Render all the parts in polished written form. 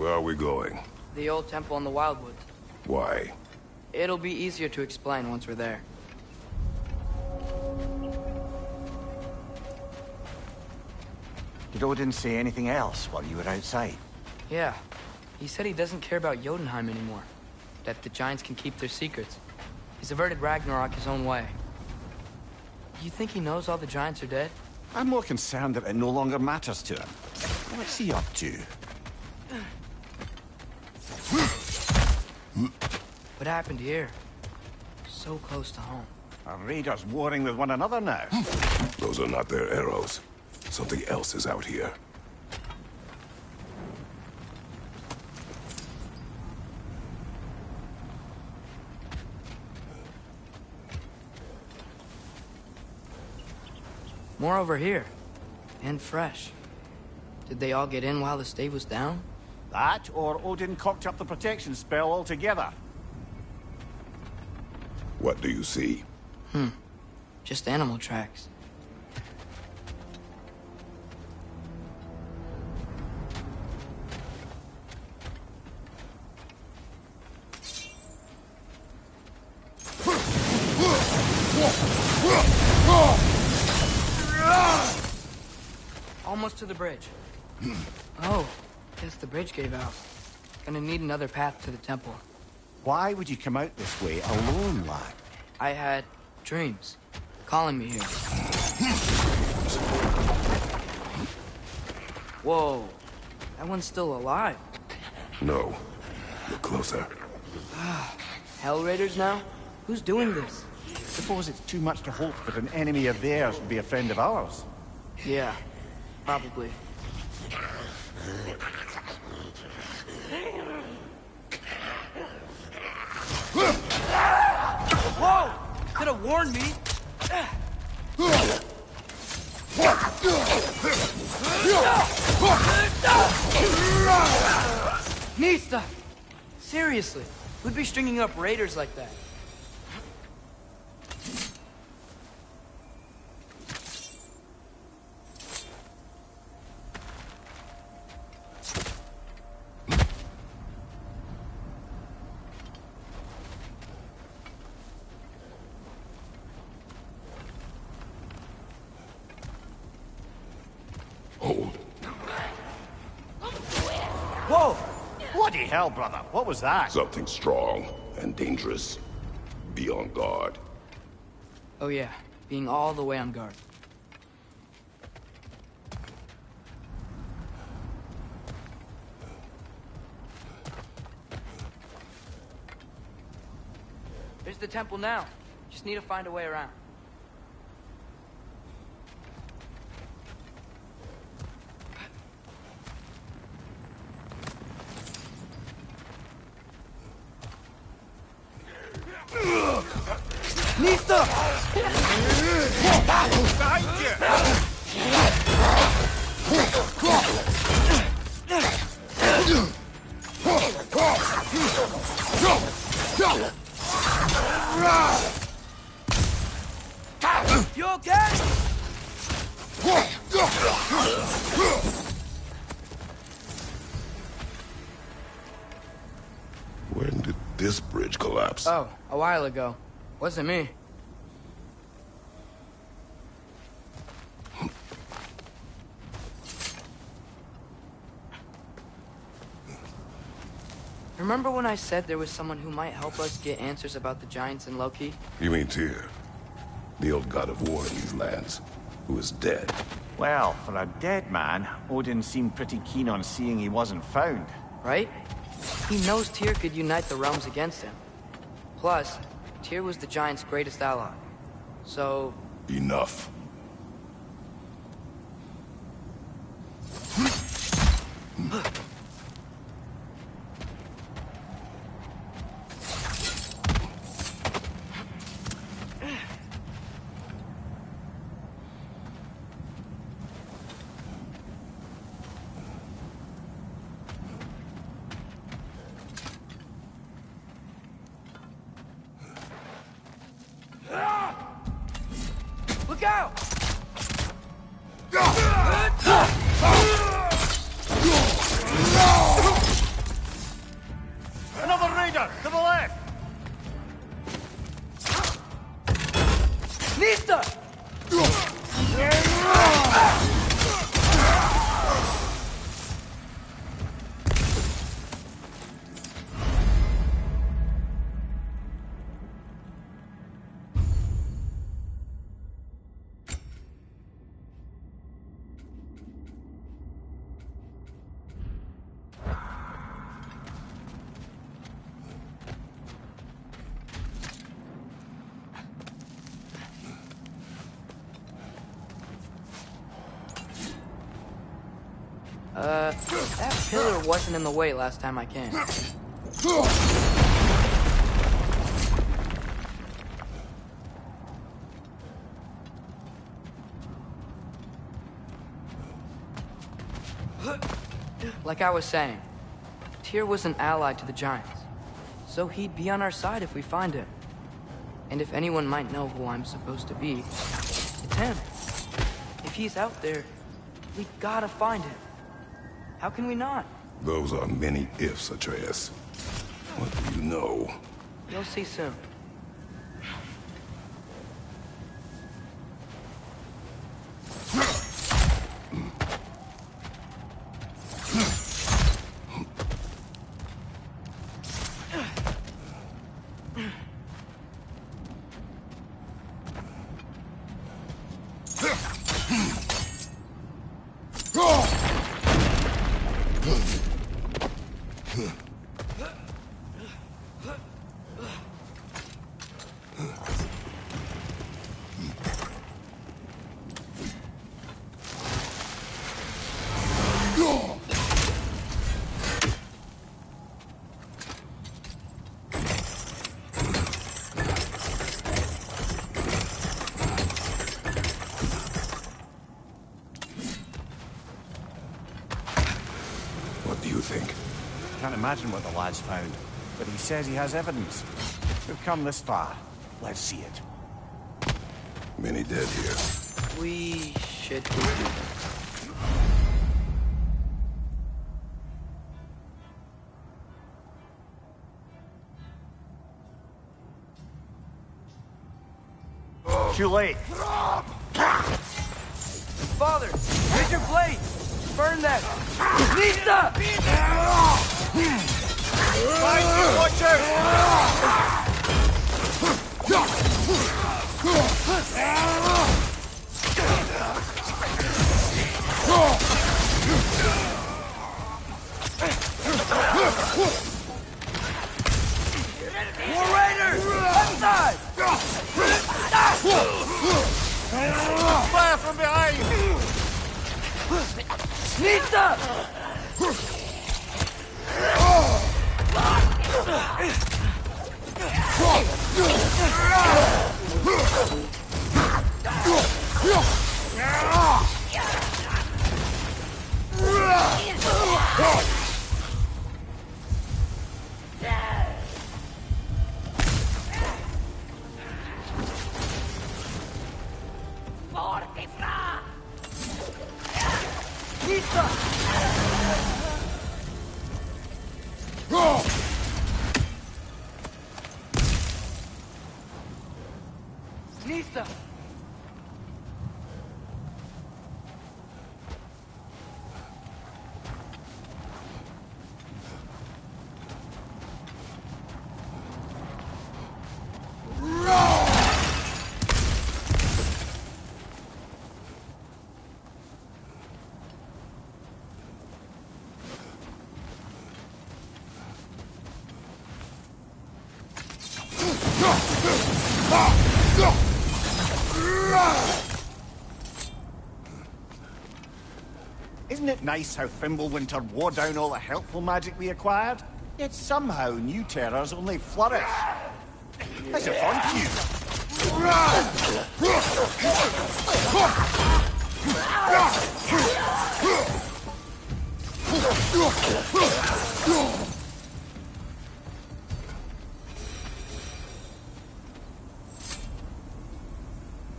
Where are we going? The old temple in the Wildwoods. Why? It'll be easier to explain once we're there. Did Odin say anything else while you were outside? Yeah. He said he doesn't care about Jotunheim anymore. That the giants can keep their secrets. He's averted Ragnarok his own way. You think he knows all the giants are dead? I'm more concerned that it no longer matters to him. What's he up to? What happened here? So close to home. Are raiders warring with one another now? Those are not their arrows. Something else is out here. More over here. And fresh. Did they all get in while the stave was down? That, or Odin cocked up the protection spell altogether. What do you see? Just animal tracks. Almost to the bridge. Oh, guess the bridge gave out. Gonna need another path to the temple. Why would you come out this way alone, lad? I had dreams calling me here. Whoa, that one's still alive. No. Look closer. Hell Raiders now? Who's doing this? Suppose it's too much to hope that an enemy of theirs would be a friend of ours. Yeah, probably. Whoa! Could have warned me. Nista! Seriously, who'd be stringing up raiders like that? Hold. Whoa! Bloody hell, brother. What was that? Something strong and dangerous. Be on guard. Oh yeah, being all the way on guard. There's the temple now. Just need to find a way around. Nista! Behind You okay? When did this bridge collapse? Oh, a while ago. Wasn't me. Remember when I said there was someone who might help us get answers about the giants and Loki? You mean Tyr? The old god of war in these lands, who is dead. Well, for a dead man, Odin seemed pretty keen on seeing he wasn't found. Right? He knows Tyr could unite the realms against him. Plus, Tyr was the giant's greatest ally. So... Enough. Look out! That pillar wasn't in the way last time I came. Like I was saying, Tyr was an ally to the Giants, so he'd be on our side if we find him. And if anyone might know who I'm supposed to be, it's him. If he's out there, we gotta find him. How can we not? Those are many ifs, Atreus. What do you know? You'll see soon. What do you think? Can't imagine what the lad's found, but he says he has evidence. We've come this far. Let's see it. Many dead here. We should be. Too late. Father, use your blade! Burn them! Nista! Find you, watch out! War Raiders! Inside! Fire from behind! Nista! Nista! Isn't it nice how Fimbulwinter wore down all the helpful magic we acquired? Yet somehow new terrors only flourish. How's it fun to you?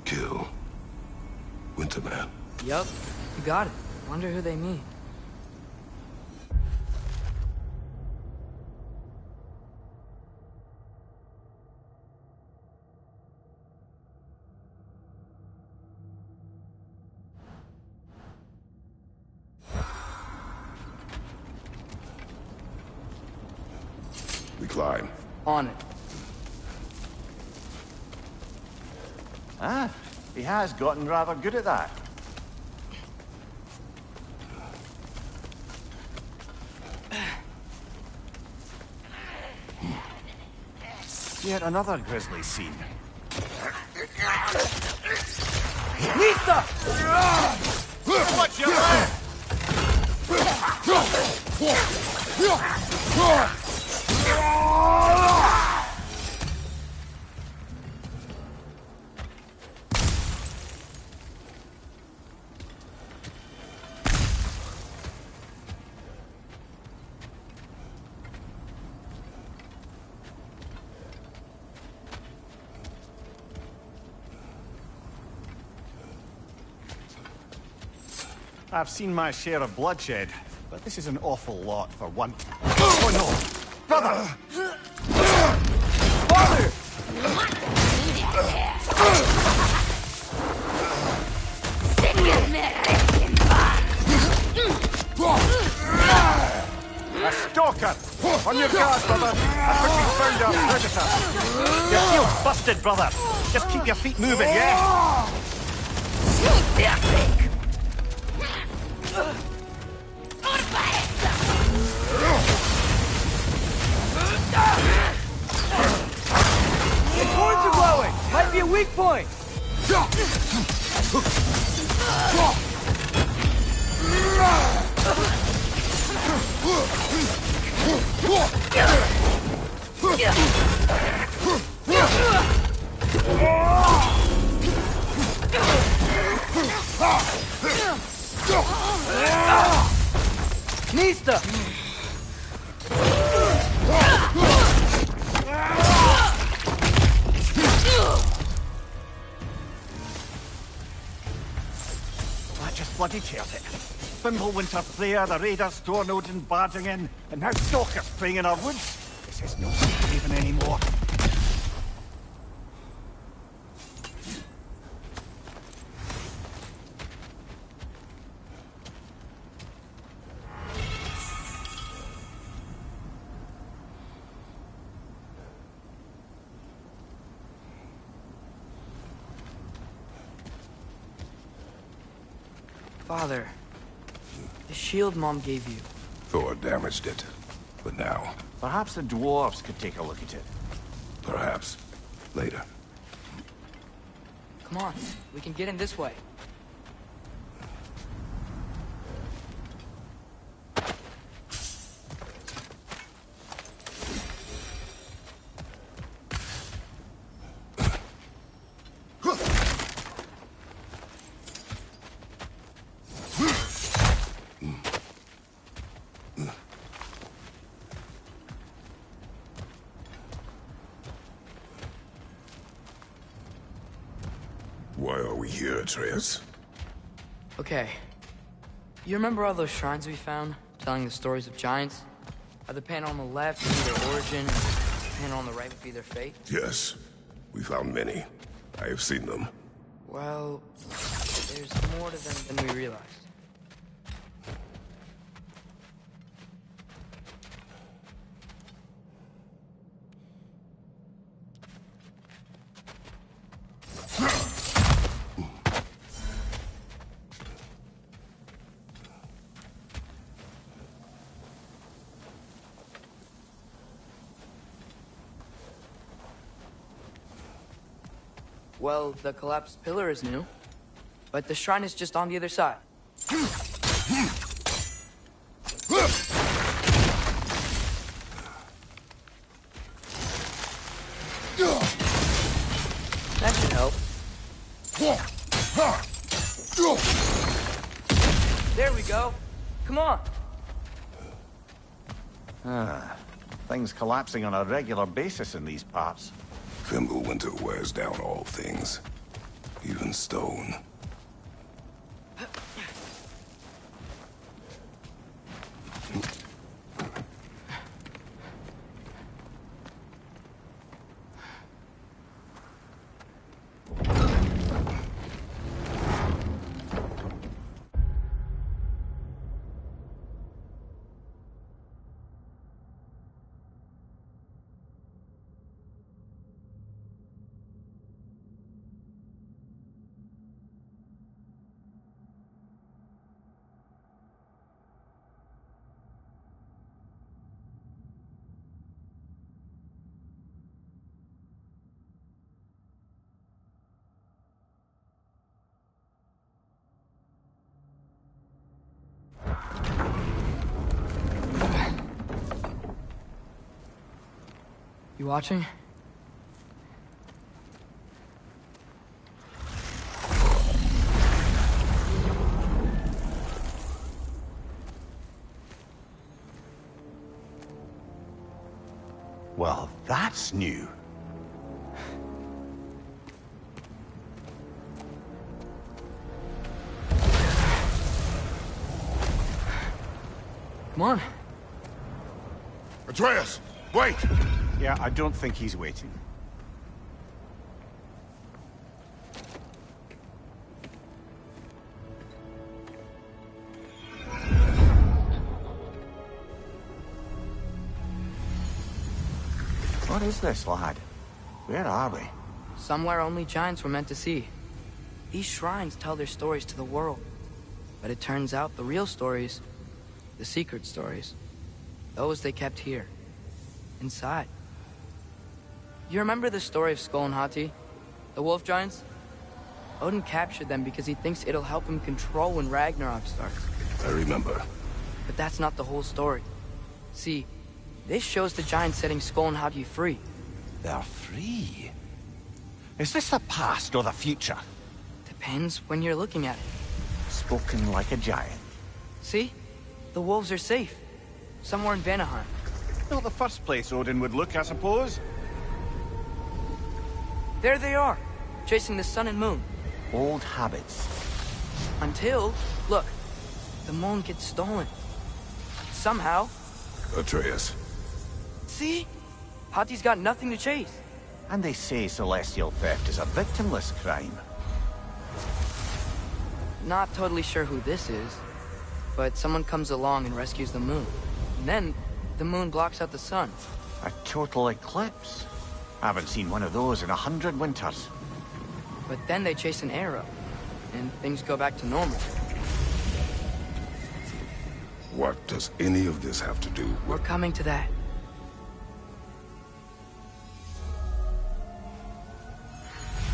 Kill. Winterman. Yup, you got it. Wonder who they mean. We climb. On it. Ah, he has gotten rather good at that. Yet another grisly scene. Nista! Watch your left! I've seen my share of bloodshed, but this is an awful lot for one. Oh no! Brother! Father! A stalker! On your guard, brother! I think we found our predator! Your shield's busted, brother! Just keep your feet moving, yeah? The horns are glowing! Might be a weak point! Nista! That just bloody teared it. Fimbulwinter Freya, the raiders, Stornodin barging in, and now stalkers preying in our woods. This is no haven anymore. Father, the shield Mom gave you. Thor damaged it. But now, Perhaps the dwarves could take a look at it. perhaps, later. Come on, we can get in this way. Why are we here, Atreus? Okay. You remember all those shrines we found, telling the stories of giants? How the panel on the left would be their origin, and the panel on the right would be their fate? Yes. We found many. I have seen them. Well, there's more to them than we realized. Well, the collapsed pillar is new, but the shrine is just on the other side. That should help. There we go. Come on. Things collapsing on a regular basis in these parts. Fimbulwinter wears down all things, even stone. You watching? Well, that's new. Come on. Atreus, wait! Yeah, I don't think he's waiting. What is this, lad? Where are we? Somewhere only giants were meant to see. These shrines tell their stories to the world. But it turns out the real stories, the secret stories, those they kept here, inside. You remember the story of Skull and Hati? The wolf giants? Odin captured them because he thinks it'll help him control when Ragnarok starts. I remember. But that's not the whole story. See, this shows the giants setting Skull and Hati free. They're free. Is this the past or the future? Depends when you're looking at it. Spoken like a giant. See? The wolves are safe. Somewhere in Vanaheim. Not the first place Odin would look, I suppose. There they are, chasing the sun and moon. Old habits. Until, look, the moon gets stolen. Somehow. Atreus. See? Hati's got nothing to chase. And they say celestial theft is a victimless crime. Not totally sure who this is, but someone comes along and rescues the moon. And then, the moon blocks out the sun. A total eclipse. I haven't seen one of those in 100 winters. But then they chase an arrow, and things go back to normal. What does any of this have to do We're with... coming to that.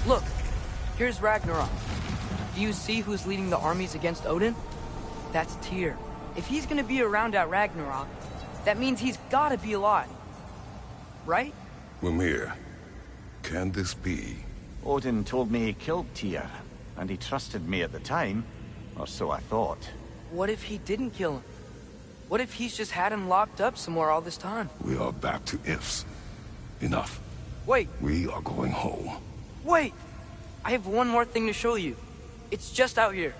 Look, here's Ragnarok. Do you see who's leading the armies against Odin? That's Tyr. If he's gonna be around at Ragnarok, that means he's gotta be alive. Right? Mimir, can this be? Odin told me he killed Tyr, and he trusted me at the time, or so I thought. What if he didn't kill him? What if he's just had him locked up somewhere all this time? We are back to ifs. Enough. Wait, We are going home. wait! I have one more thing to show you. It's just out here.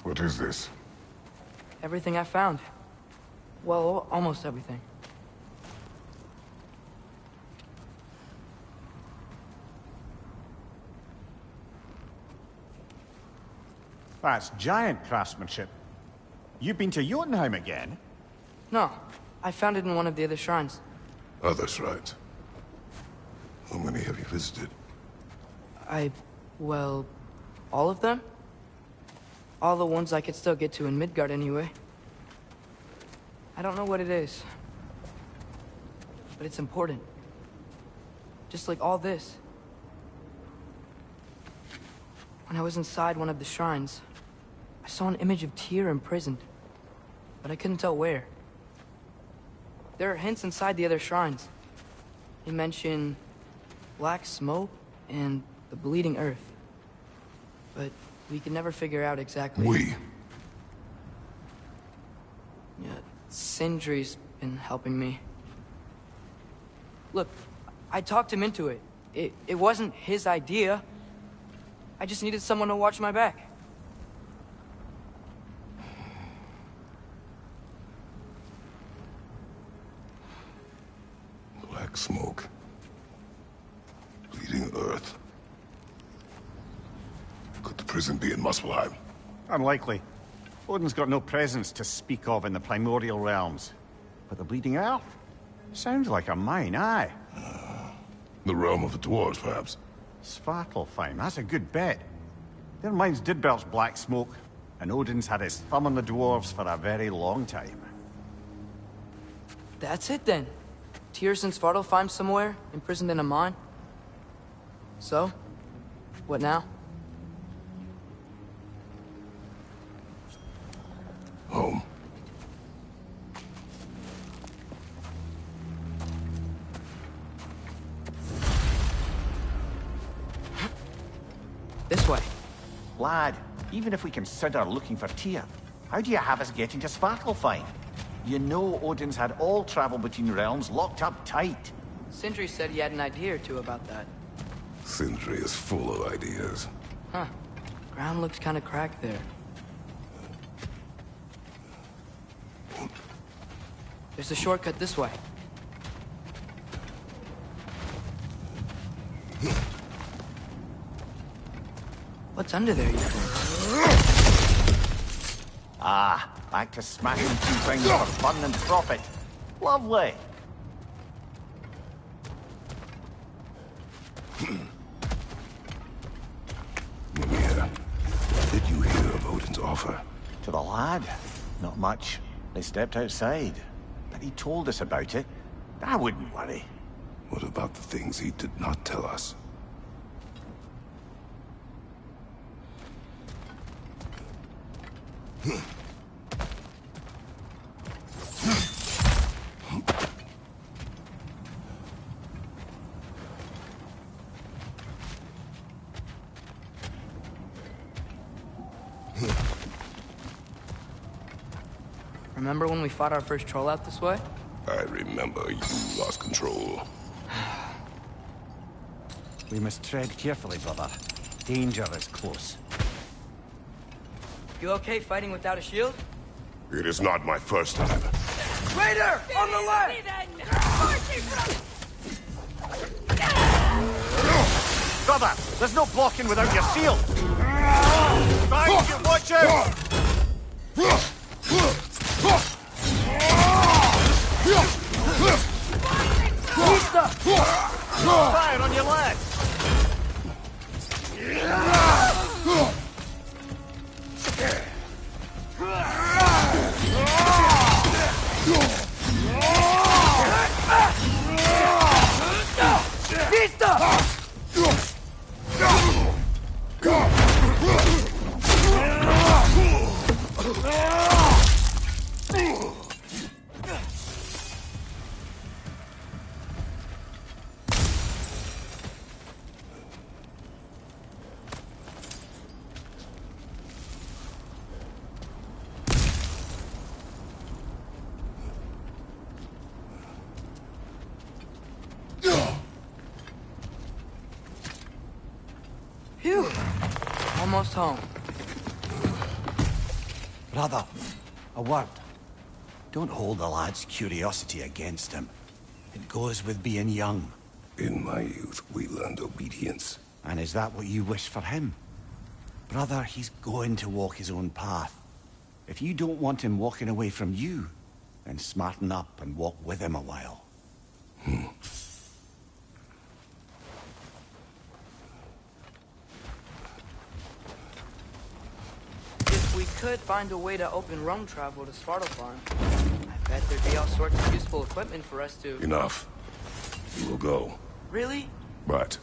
What is this? Everything I found. Well, almost everything. That's giant craftsmanship. You've been to Jotunheim again? No, I found it in one of the other shrines. Other shrines. How many have you visited? Well, all of them? All the ones I could still get to in Midgard anyway. I don't know what it is. But it's important. Just like all this. When I was inside one of the shrines, I saw an image of Tyr imprisoned. But I couldn't tell where. There are hints inside the other shrines. They mention black smoke and the bleeding earth. But we could never figure out exactly... We. Yeah, Sindri's been helping me. Look, I talked him into it. It wasn't his idea. I just needed someone to watch my back. Black smoke. Bleeding earth. Could the prison be in Muspelheim? Unlikely. Odin's got no presence to speak of in the primordial realms. But the Bleeding Earth? Sounds like a mine, aye. The realm of the dwarves, perhaps? Svartalfheim, that's a good bet. Their mines did belch black smoke, and Odin's had his thumb on the dwarves for a very long time. That's it then. Tyr's in Svartalfheim somewhere, imprisoned in a mine. So, What now? Home. This way. Lad, even if we consider looking for Tyr, how do you have us getting to Svartalfheim? You know Odin's had all travel between realms locked up tight. Sindri said he had an idea or two about that. Sindri is full of ideas. Huh. Ground looks kind of cracked there. There's a shortcut this way. What's under there, you think? Ah, back to smashing two things for fun and profit. Lovely. Mimir, did you hear of Odin's offer? To the lad? Not much. They stepped outside. But he told us about it. I wouldn't worry. What about the things he did not tell us? Remember when we fought our first troll out this way? I remember you lost control. We must tread carefully, brother. Danger is close. You okay fighting without a shield? It is not my first time. Raider! On the left! Brother, there's no blocking without your shield. Thank you, watch out! Fire on your left! Phew! Almost home. Brother, a word. Don't hold the lad's curiosity against him. It goes with being young. In my youth, we learned obedience. And is that what you wish for him? Brother, he's going to walk his own path. If you don't want him walking away from you, then smarten up and walk with him a while. If we could find a way to open roam travel to Svartalfheim, I bet there'd be all sorts of useful equipment for us to... Enough. You will go. Really? But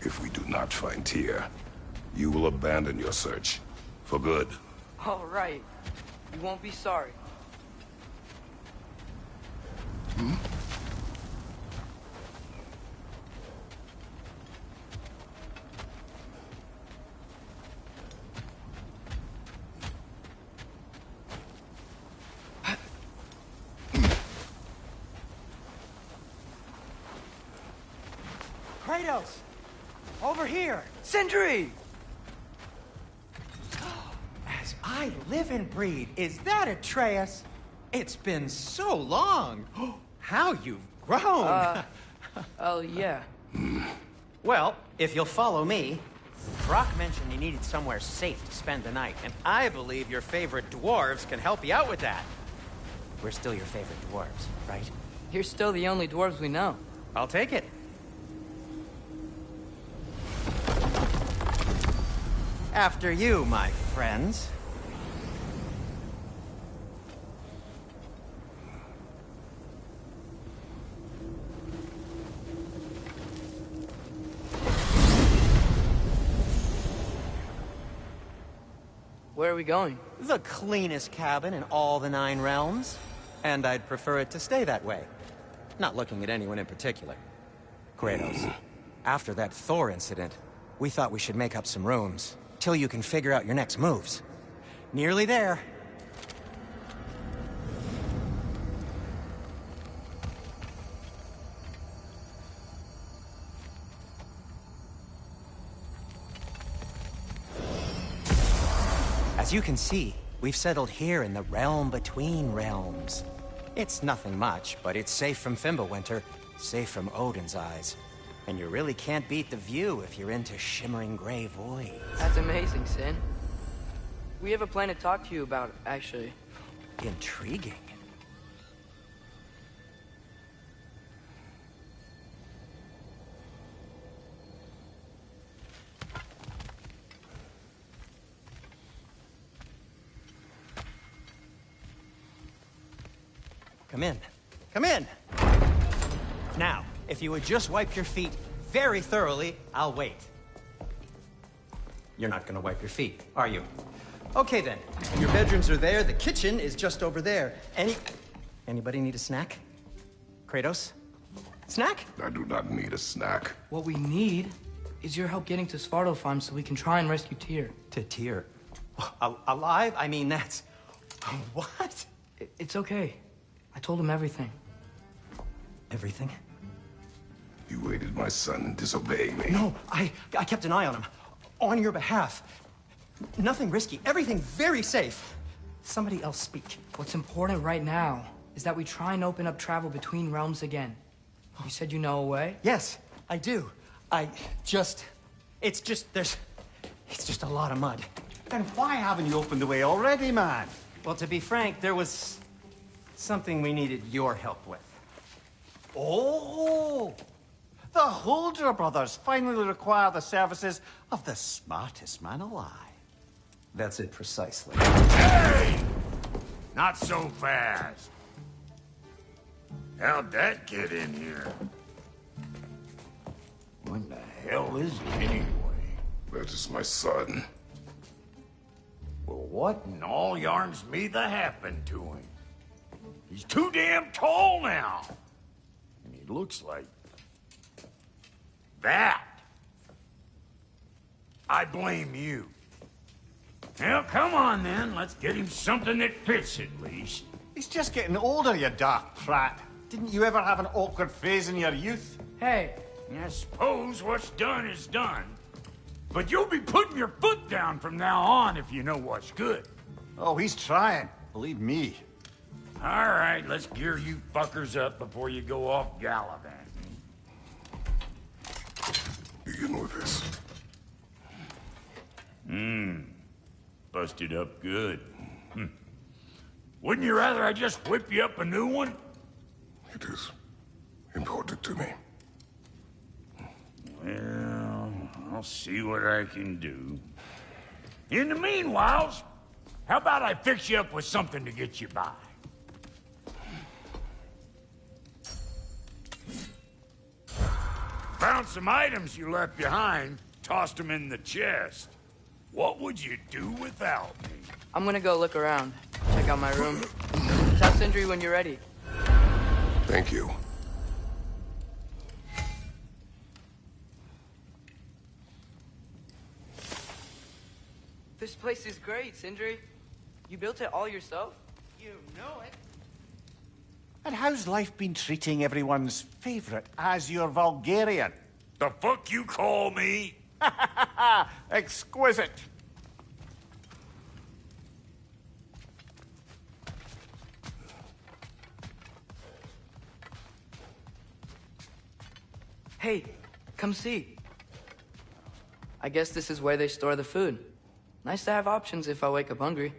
if we do not find Tyr, you will abandon your search. For good. All right. You won't be sorry. Kratos! Over here! Sindri! As I live and breathe, is that Atreus? It's been so long! How you've grown! Oh, yeah. Well, if you'll follow me, Brock mentioned you needed somewhere safe to spend the night, and I believe your favorite dwarves can help you out with that. We're still your favorite dwarves, right? You're still the only dwarves we know. I'll take it. After you, my friends. Where are we going? The cleanest cabin in all the 9 realms. And I'd prefer it to stay that way. Not looking at anyone in particular. Kratos, after that Thor incident, we thought we should make up some rooms, till you can figure out your next moves. Nearly there. As you can see, we've settled here in the realm between realms. It's nothing much, but it's safe from Fimbulwinter, safe from Odin's eyes. And you really can't beat the view if you're into shimmering gray voids. That's amazing, Sin. We have a plan to talk to you about, actually. Intriguing. Come in. Come in! Now, if you would just wipe your feet very thoroughly, I'll wait. You're not gonna wipe your feet, are you? Okay then. Your bedrooms are there, the kitchen is just over there. Anybody need a snack? Kratos? Snack? I do not need a snack. What we need is your help getting to Svartalfheim so we can try and rescue Tyr. To Tyr. Alive? I mean, that's... What? It's okay. I told him everything. Everything? You aided my son in disobeying me. No, I kept an eye on him. On your behalf. Nothing risky. Everything very safe. Somebody else speak. What's important right now is that we try and open up travel between realms again. You said you know a way? Yes, I do. It's just a lot of mud. Then why haven't you opened the way already, man? Well, to be frank, there was something we needed your help with. Oh! The Holder brothers finally require the services of the smartest man alive. That's it precisely. Hey! Not so fast. How'd that get in here? What the hell is it anyway? That is my son. Well, what in all yarns me the happened to him? He's too damn tall now. And he looks like... that. I blame you. Well, come on then. Let's get him something that fits at least. He's just getting older, you daft prat. Didn't you ever have an awkward phase in your youth? Hey, I suppose what's done is done. But you'll be putting your foot down from now on if you know what's good. Oh, he's trying. Believe me. All right, let's gear you fuckers up before you go off gallivanting. Begin with this. Busted up good. Wouldn't you rather I just whip you up a new one? It is important to me. Well, I'll see what I can do. In the meanwhile, how about I fix you up with something to get you by? Found some items you left behind, tossed them in the chest. What would you do without me? I'm gonna go look around. Check out my room. Tell Sindri when you're ready. Thank you. This place is great, Sindri. You built it all yourself? You know it. And how's life been treating everyone's favorite Azure Vulgarian? The fuck you call me? Exquisite. Hey, come see. I guess this is where they store the food. Nice to have options if I wake up hungry.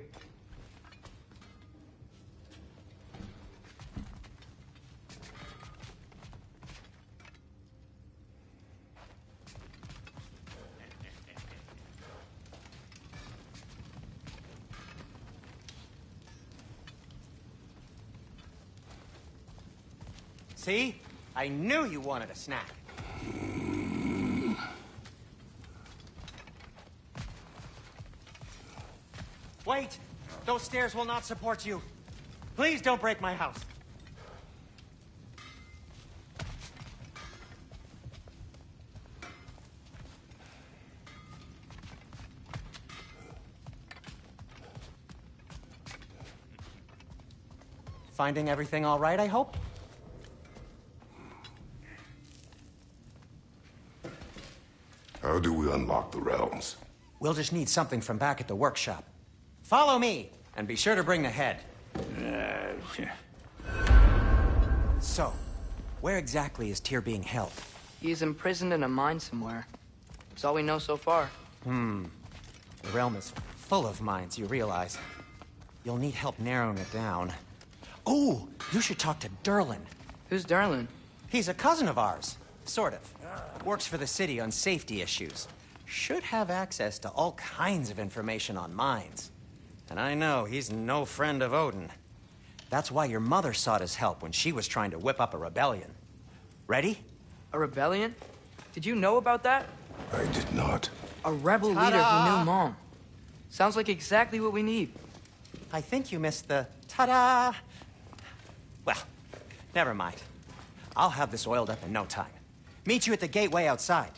See? I knew you wanted a snack. Wait! Those stairs will not support you. Please don't break my house. Finding everything all right, I hope? How do we unlock the realms? We'll just need something from back at the workshop. Follow me, and be sure to bring the head. So, where exactly is Tyr being held? He's imprisoned in a mine somewhere. That's all we know so far. The realm is full of mines, you realize. You'll need help narrowing it down. Oh, you should talk to Derlin. Who's Darlin? He's a cousin of ours. Sort of. Works for the city on safety issues. Should have access to all kinds of information on mines. And I know he's no friend of Odin. That's why your mother sought his help when she was trying to whip up a rebellion. Ready? A rebellion? Did you know about that? I did not. A rebel leader who knew Mom. Sounds like exactly what we need. I think you missed the ta-da. Well, never mind. I'll have this oiled up in no time. Meet you at the gateway outside.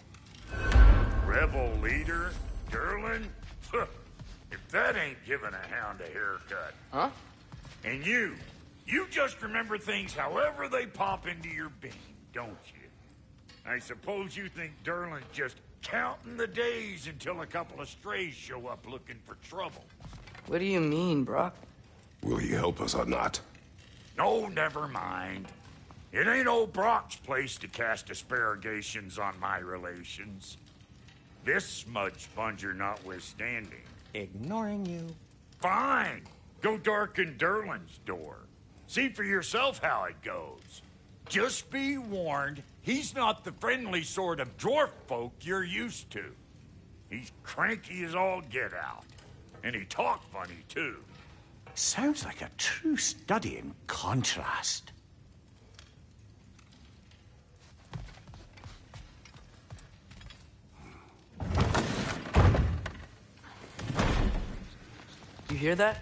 Rebel leader? Derlin? If that ain't giving a hound a haircut. Huh? And you just remember things however they pop into your bean, don't you? I suppose you think Derlin's just counting the days until a couple of strays show up looking for trouble. What do you mean, Brock? Will he help us or not? No, never mind. It ain't old Brock's place to cast asparagations on my relations. This smudge sponger notwithstanding. Ignoring you. Fine. Go darken Derlin's door. See for yourself how it goes. Just be warned, he's not the friendly sort of dwarf folk you're used to. He's cranky as all get out. And he talk funny, too. Sounds like a true study in contrast. You hear that?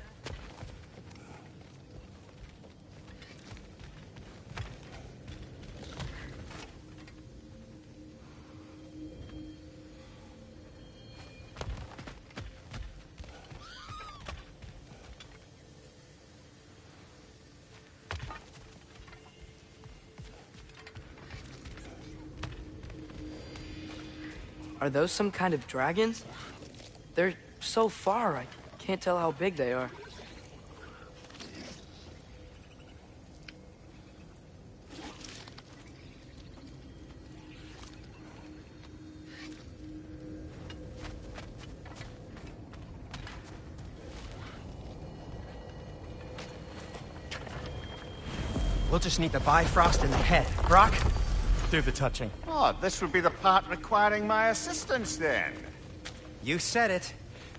Are those some kind of dragons? They're so far, I can't tell how big they are. We'll just need the Bifrost in the head. Brock, do the touching. Oh, this would be the part requiring my assistance then. You said it.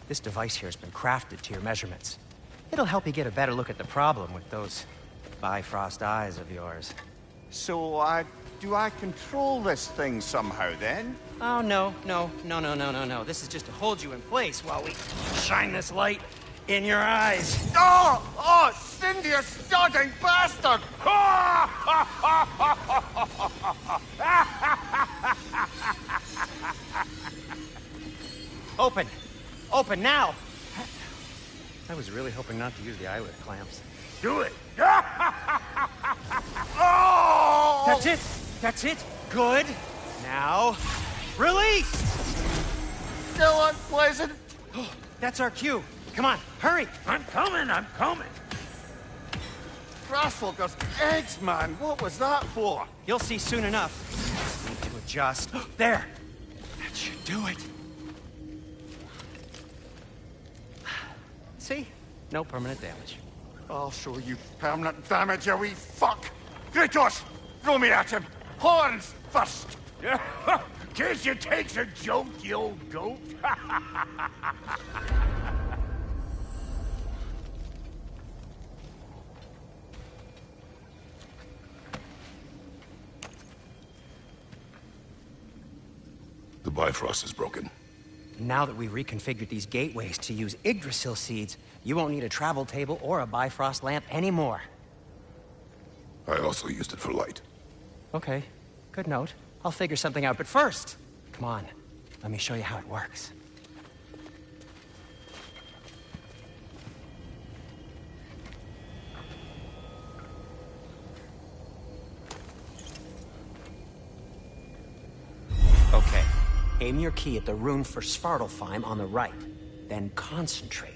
This device here has been crafted to your measurements. It'll help you get a better look at the problem with those Bifrost eyes of yours. So, do I control this thing somehow then? Oh, no. This is just to hold you in place while we shine this light in your eyes. Oh, Cindy, you sodding bastard! Open! Open now! I was really hoping not to use the eyelid clamps. Do it! Oh! That's it! That's it! Good! Now, release! Still unpleasant. That's our cue. Come on, hurry! I'm coming! Grassfolkers, eggs, man. What was that for? You'll see soon enough. Need to adjust. There! That should do it. See? No permanent damage. I'll show you permanent damage, you wee fuck. Kratos, throw me at him. Horns first. Guess you takes a joke, you old goat. The Bifrost is broken. Now that we've reconfigured these gateways to use Yggdrasil seeds, you won't need a travel table or a Bifrost lamp anymore. I also used it for light. Okay, good note. I'll figure something out, but first, come on, let me show you how it works. Okay, aim your key at the rune for Svartalfheim on the right, then concentrate.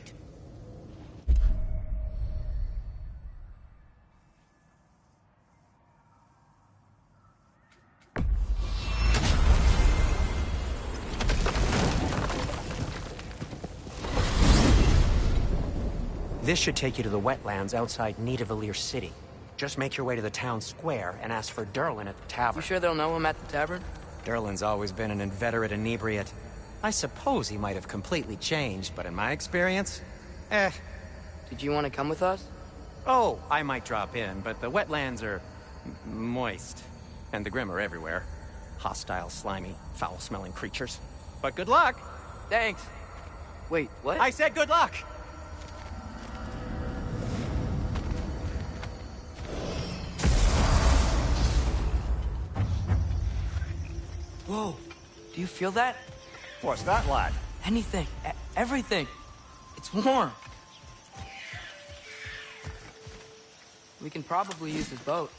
This should take you to the wetlands outside Nidavellir City. Just make your way to the town square and ask for Durlin at the tavern. You sure they'll know him at the tavern? Durlin's always been an inveterate inebriate. I suppose he might have completely changed, but in my experience, Did you want to come with us? Oh, I might drop in, but the wetlands are moist. And the Grim are everywhere. Hostile, slimy, foul-smelling creatures. But good luck! Thanks. Wait, what? I said good luck! Whoa, do you feel that? What's that, lad? Anything, everything. It's warm. We can probably use his boat.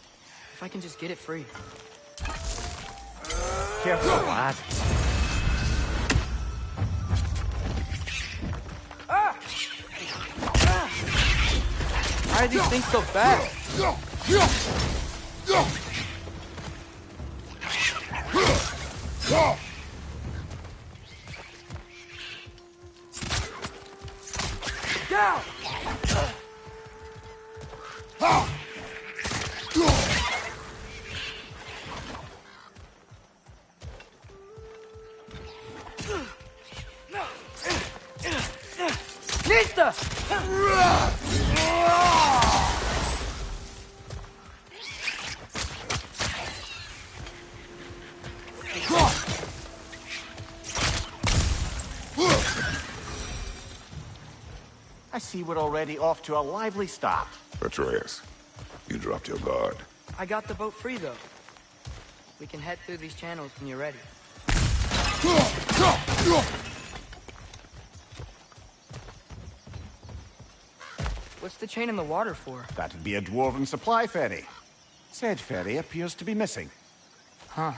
If I can just get it free. Careful, lad. Why are these things so fast? Down! Nista! I see we're already off to a lively start. Atreus, you dropped your guard. I got the boat free, though. We can head through these channels when you're ready. What's the chain in the water for? That'd be a dwarven supply ferry. Said ferry appears to be missing. Huh.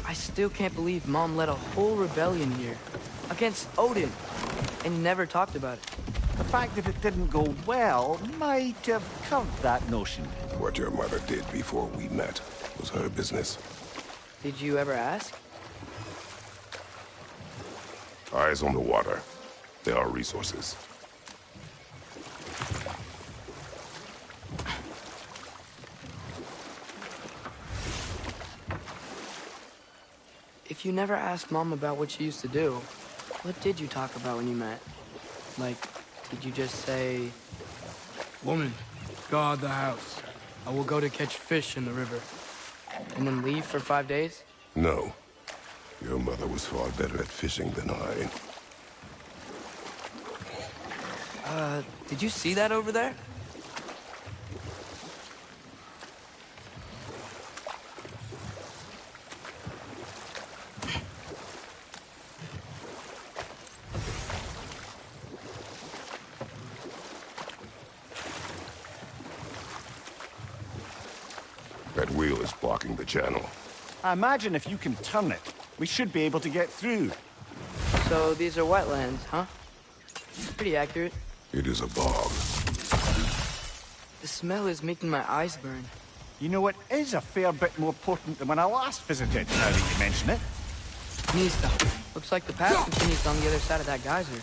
I still can't believe Mom led a whole rebellion here. Against Odin. And never talked about it. The fact that it didn't go well might have covered that notion. What your mother did before we met was her business. Did you ever ask? Eyes on the water. There are resources. If you never asked Mom about what she used to do, what did you talk about when you met? Like, did you just say... Woman, guard the house. I will go to catch fish in the river. And then leave for 5 days? No. Your mother was far better at fishing than I. Did you see that over there? That wheel is blocking the channel. I imagine if you can turn it, we should be able to get through. So these are wetlands, huh? Pretty accurate. It is a bog. The smell is making my eyes burn. You know, it is a fair bit more potent than when I last visited, now that you mention it. Nista. Looks like the path continues on the other side of that geyser.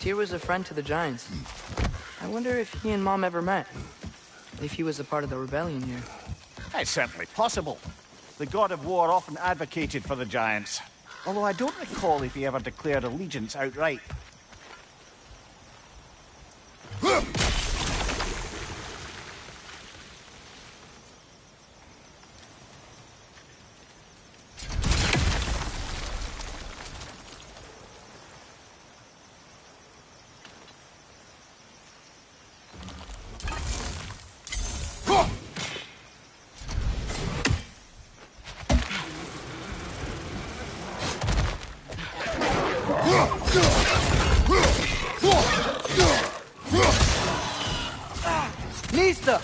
Tyr was a friend to the Giants. I wonder if he and Mom ever met. If he was a part of the rebellion here. It's certainly possible. The god of war often advocated for the Giants. Although I don't recall if he ever declared allegiance outright. Nista!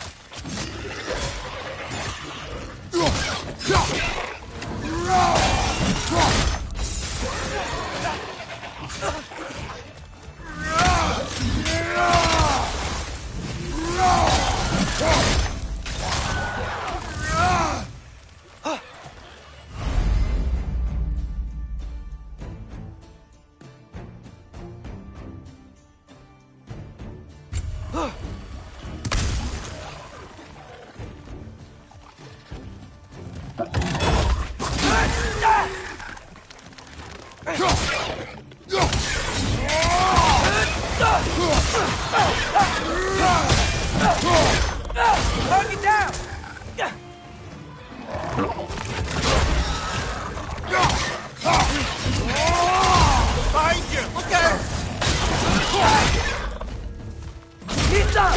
Target down! Behind you! Look out! He's up!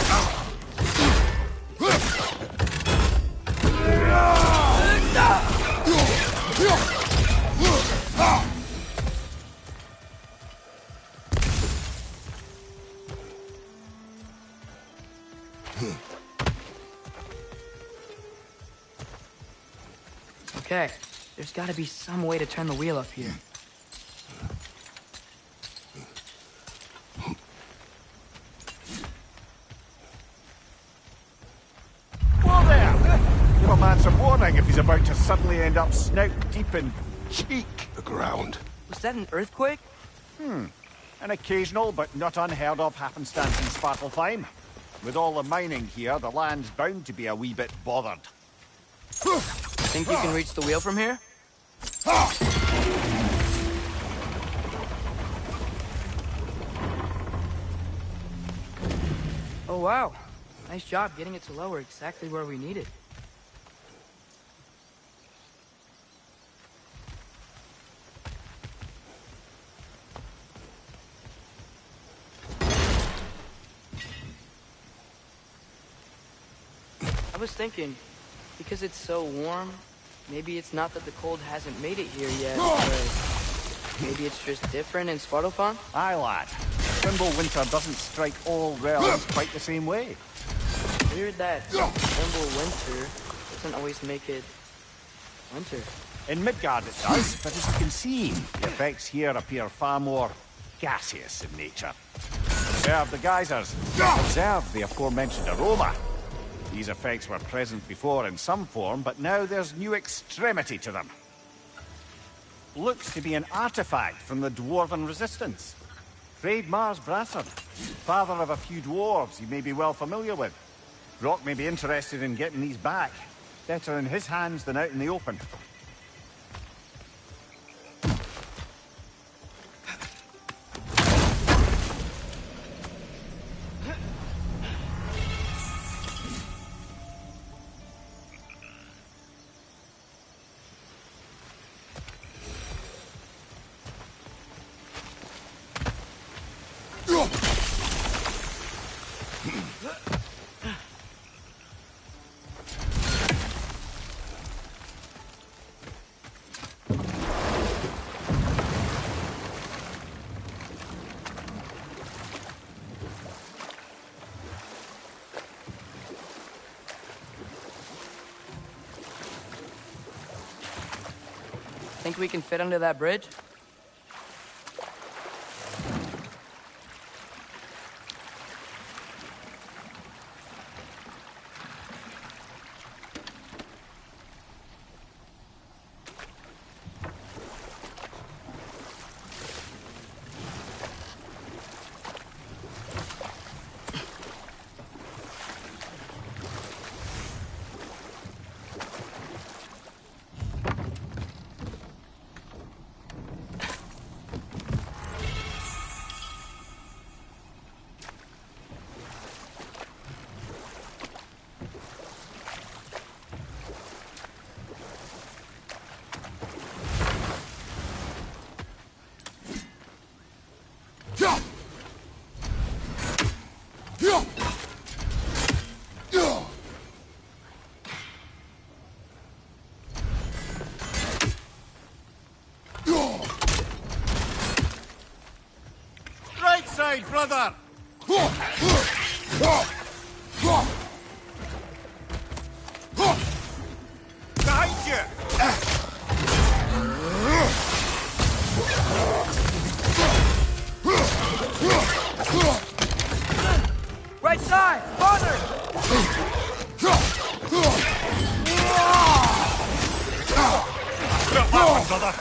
Okay, there's gotta be some way to turn the wheel up here. Whoa there! Give a man some warning if he's about to suddenly end up snout deep in cheek. The ground. Was that an earthquake? An occasional but not unheard of happenstance in Svartalfheim. With all the mining here, the land's bound to be a wee bit bothered. Think you can reach the wheel from here? Oh wow, nice job getting it to lower exactly where we need it. I was thinking, because it's so warm, maybe it's not that the cold hasn't made it here yet, but maybe it's just different in Svartalfheim? Aye, lad. Thimble winter doesn't strike all realms quite the same way. Weird that Thimble winter doesn't always make it winter. In Midgard it does, but as you can see, the effects here appear far more gaseous in nature. Observe the geysers. Observe the aforementioned aroma. These effects were present before in some form, but now there's new extremity to them. Looks to be an artifact from the Dwarven Resistance. Mars Brassard, father of a few dwarves you may be well familiar with. Brock may be interested in getting these back. Better in his hands than out in the open. Think we can fit under that bridge? Right side, brother! Behind you! Right side! Father! Drop that one, brother!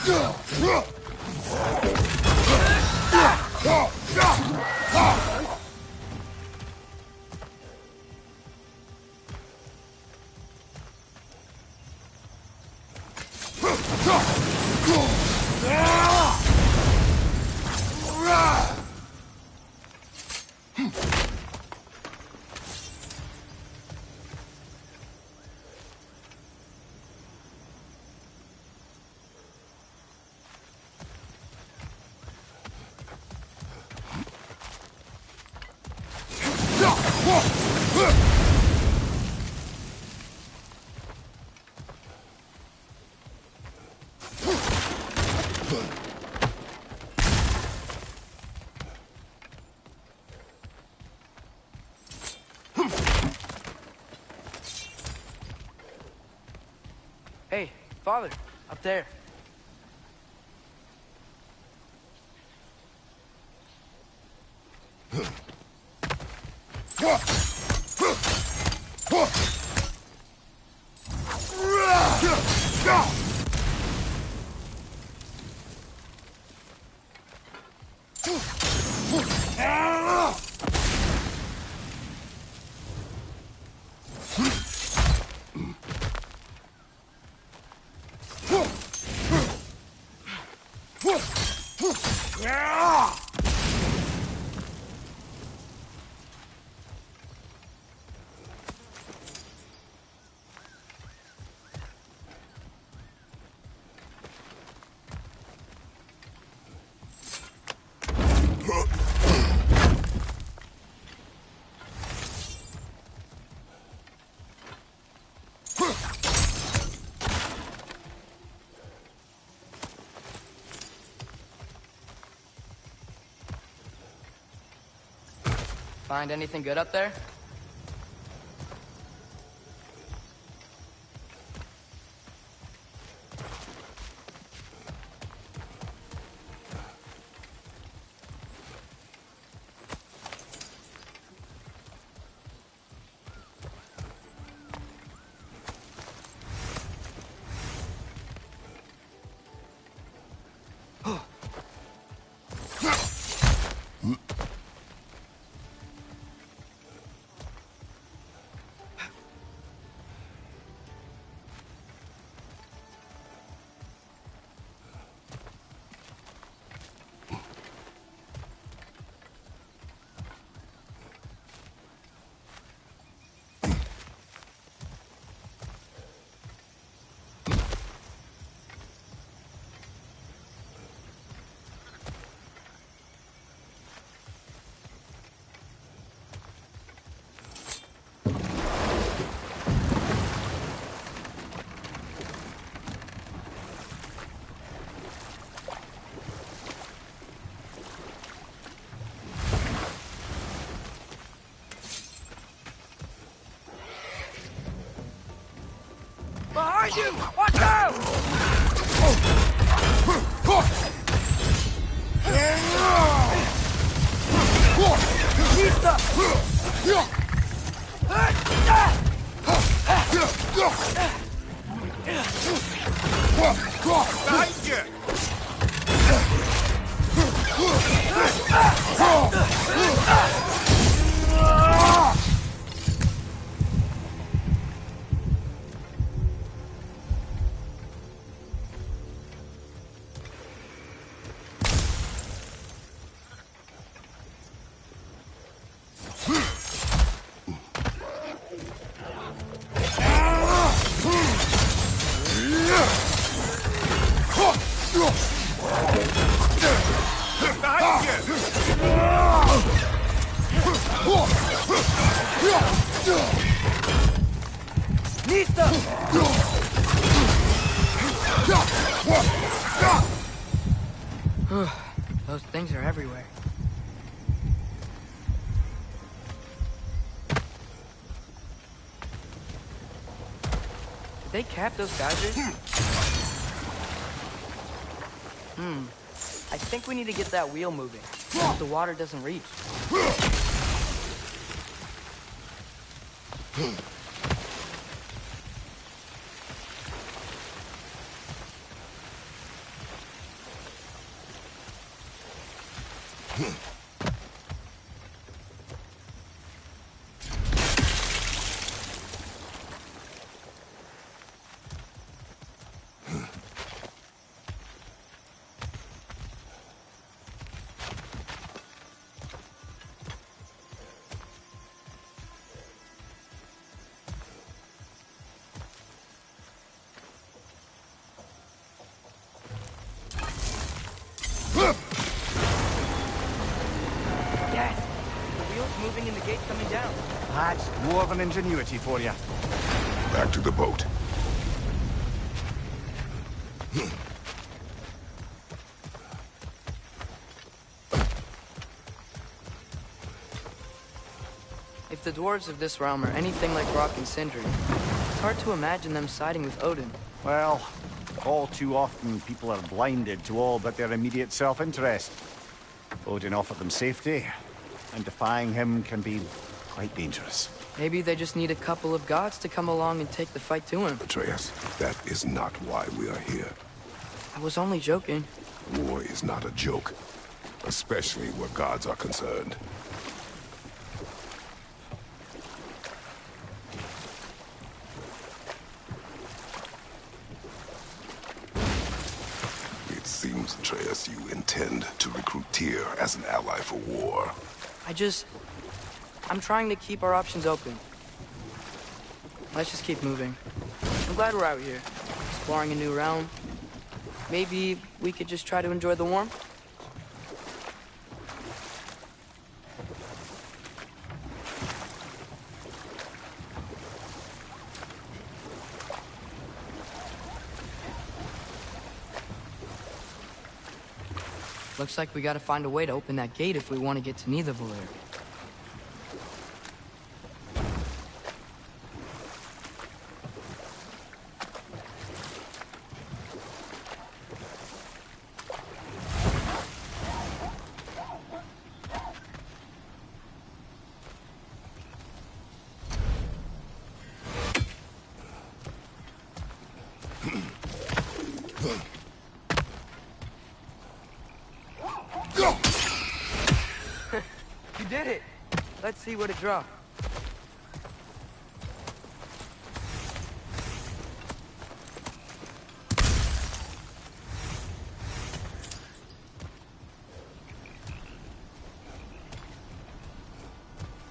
Hey, Father, up there. Find anything good up there? Behind you! Watch out! Those things are everywhere. Did they cap those geysers? I think we need to get that wheel moving. The water doesn't reach. Yes! The wheel's moving and the gate's coming down. That's dwarven ingenuity for you. Back to the boat. If the dwarves of this realm are anything like Rock and Sindri, it's hard to imagine them siding with Odin. Well, all too often people are blinded to all but their immediate self-interest. Odin offered them safety, and defying him can be quite dangerous. Maybe they just need a couple of gods to come along and take the fight to him. Atreus, that is not why we are here. I was only joking. War is not a joke, especially where gods are concerned. It seems, Atreus, you intend to recruit Tyr as an ally for war. I'm trying to keep our options open. Let's just keep moving. I'm glad we're out here, exploring a new realm. Maybe we could just try to enjoy the warmth? Looks like we gotta find a way to open that gate if we want to get to Nidavellir. You did it! Let's see what it dropped.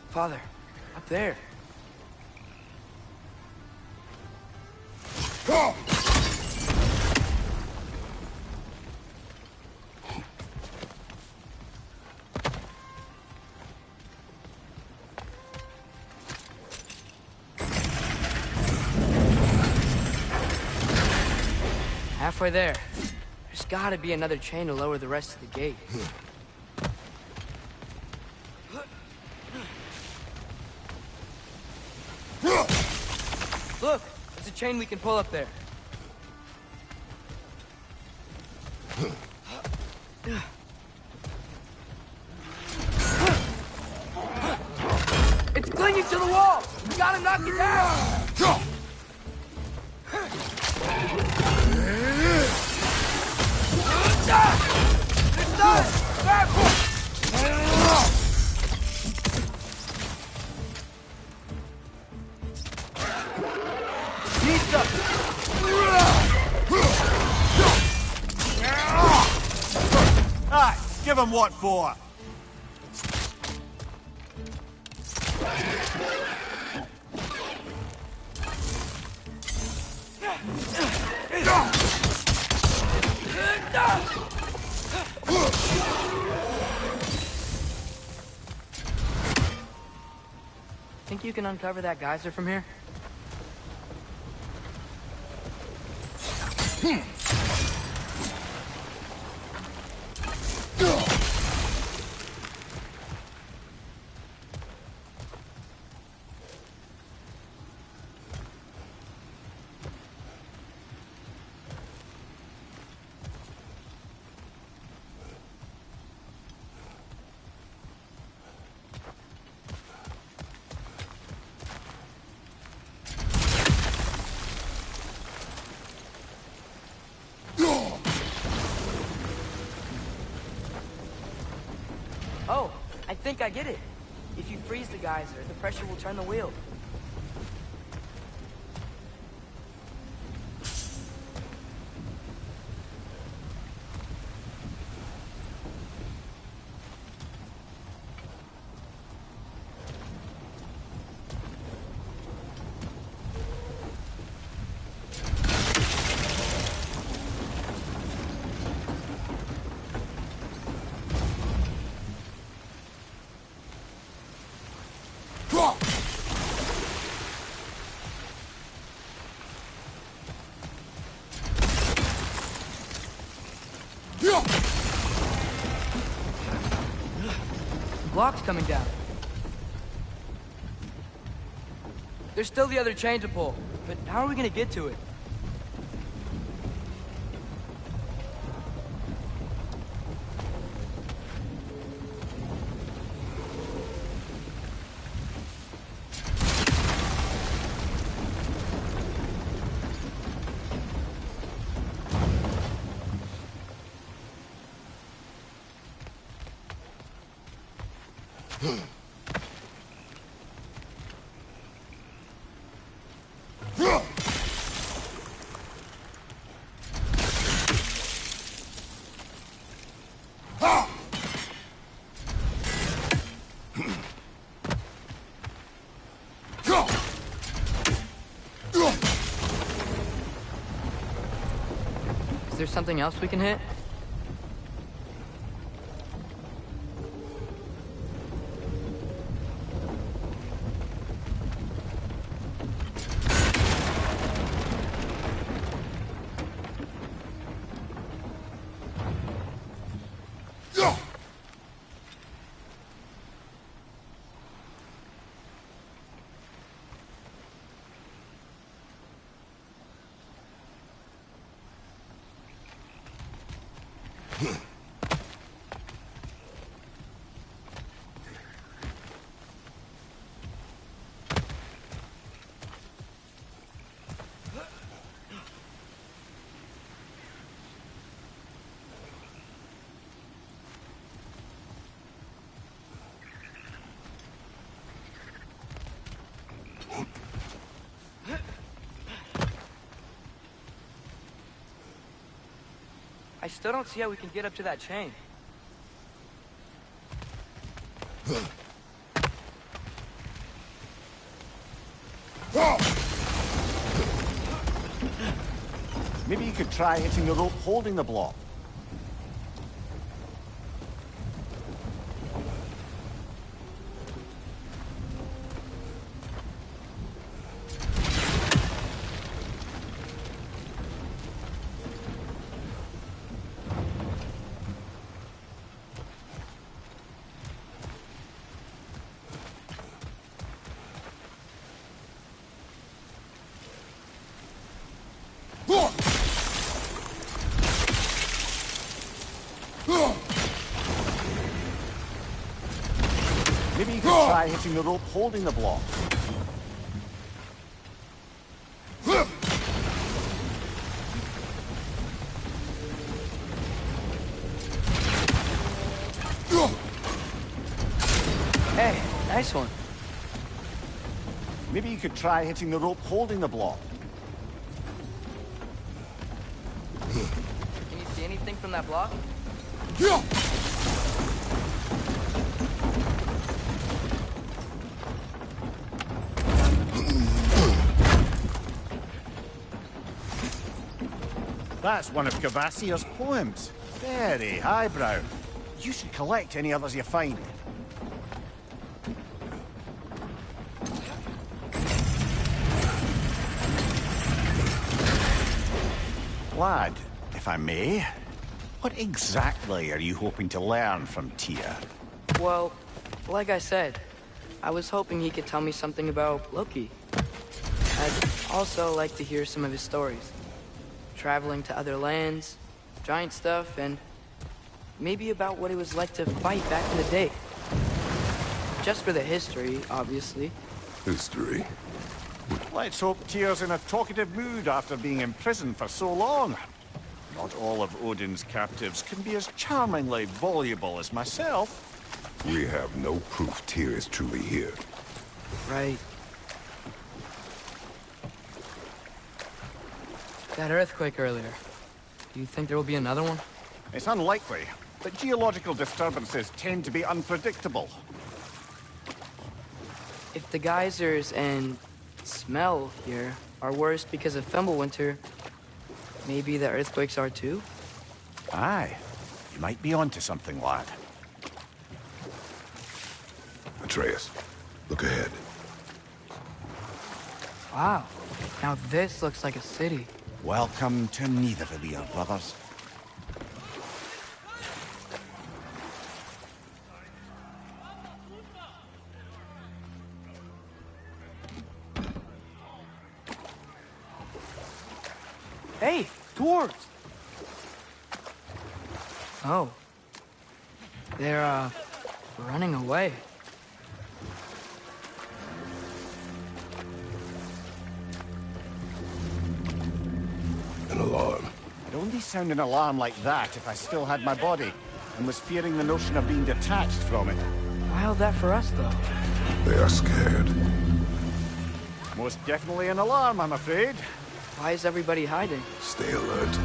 Father, up there. Halfway there. There's gotta be another chain to lower the rest of the gate. Look! There's a chain we can pull up there. It's clinging to the wall! We gotta knock it down! It's done! Pizza! Aye, give him what for. Think you can uncover that geyser from here? Oh, I think I get it. If you freeze the geyser, the pressure will turn the wheel. Block's coming down. There's still the other chain to pull, but how are we gonna get to it? Is there something else we can hit? I still don't see how we can get up to that chain. Maybe you could try hitting the rope holding the block. try hitting the rope holding the block. Hey, nice one. Maybe you could try hitting the rope holding the block. Can you see anything from that block? That's one of Cavassier's poems. Very highbrow. You should collect any others you find. Lad, if I may, what exactly are you hoping to learn from Tyr? Well, like I said, I was hoping he could tell me something about Loki. I'd also like to hear some of his stories. Traveling to other lands, giant stuff, and maybe about what it was like to fight back in the day. Just for the history, obviously. History. Let's hope Tyr's in a talkative mood after being in prison for so long. Not all of Odin's captives can be as charmingly voluble as myself. We have no proof Tyr is truly here. Right. That earthquake earlier. Do you think there will be another one? It's unlikely, but geological disturbances tend to be unpredictable. If the geysers and smell here are worse because of Fimbulwinter, maybe the earthquakes are too? Aye, you might be onto something, lad. Atreus, look ahead. Wow. Now this looks like a city. Welcome to Nidavellir, brothers. Hey, dwarves! Oh. They're, running away. An alarm. I'd only sound an alarm like that if I still had my body, and was fearing the notion of being detached from it. Why held that for us, though? They are scared. Most definitely an alarm, I'm afraid. Why is everybody hiding? Stay alert.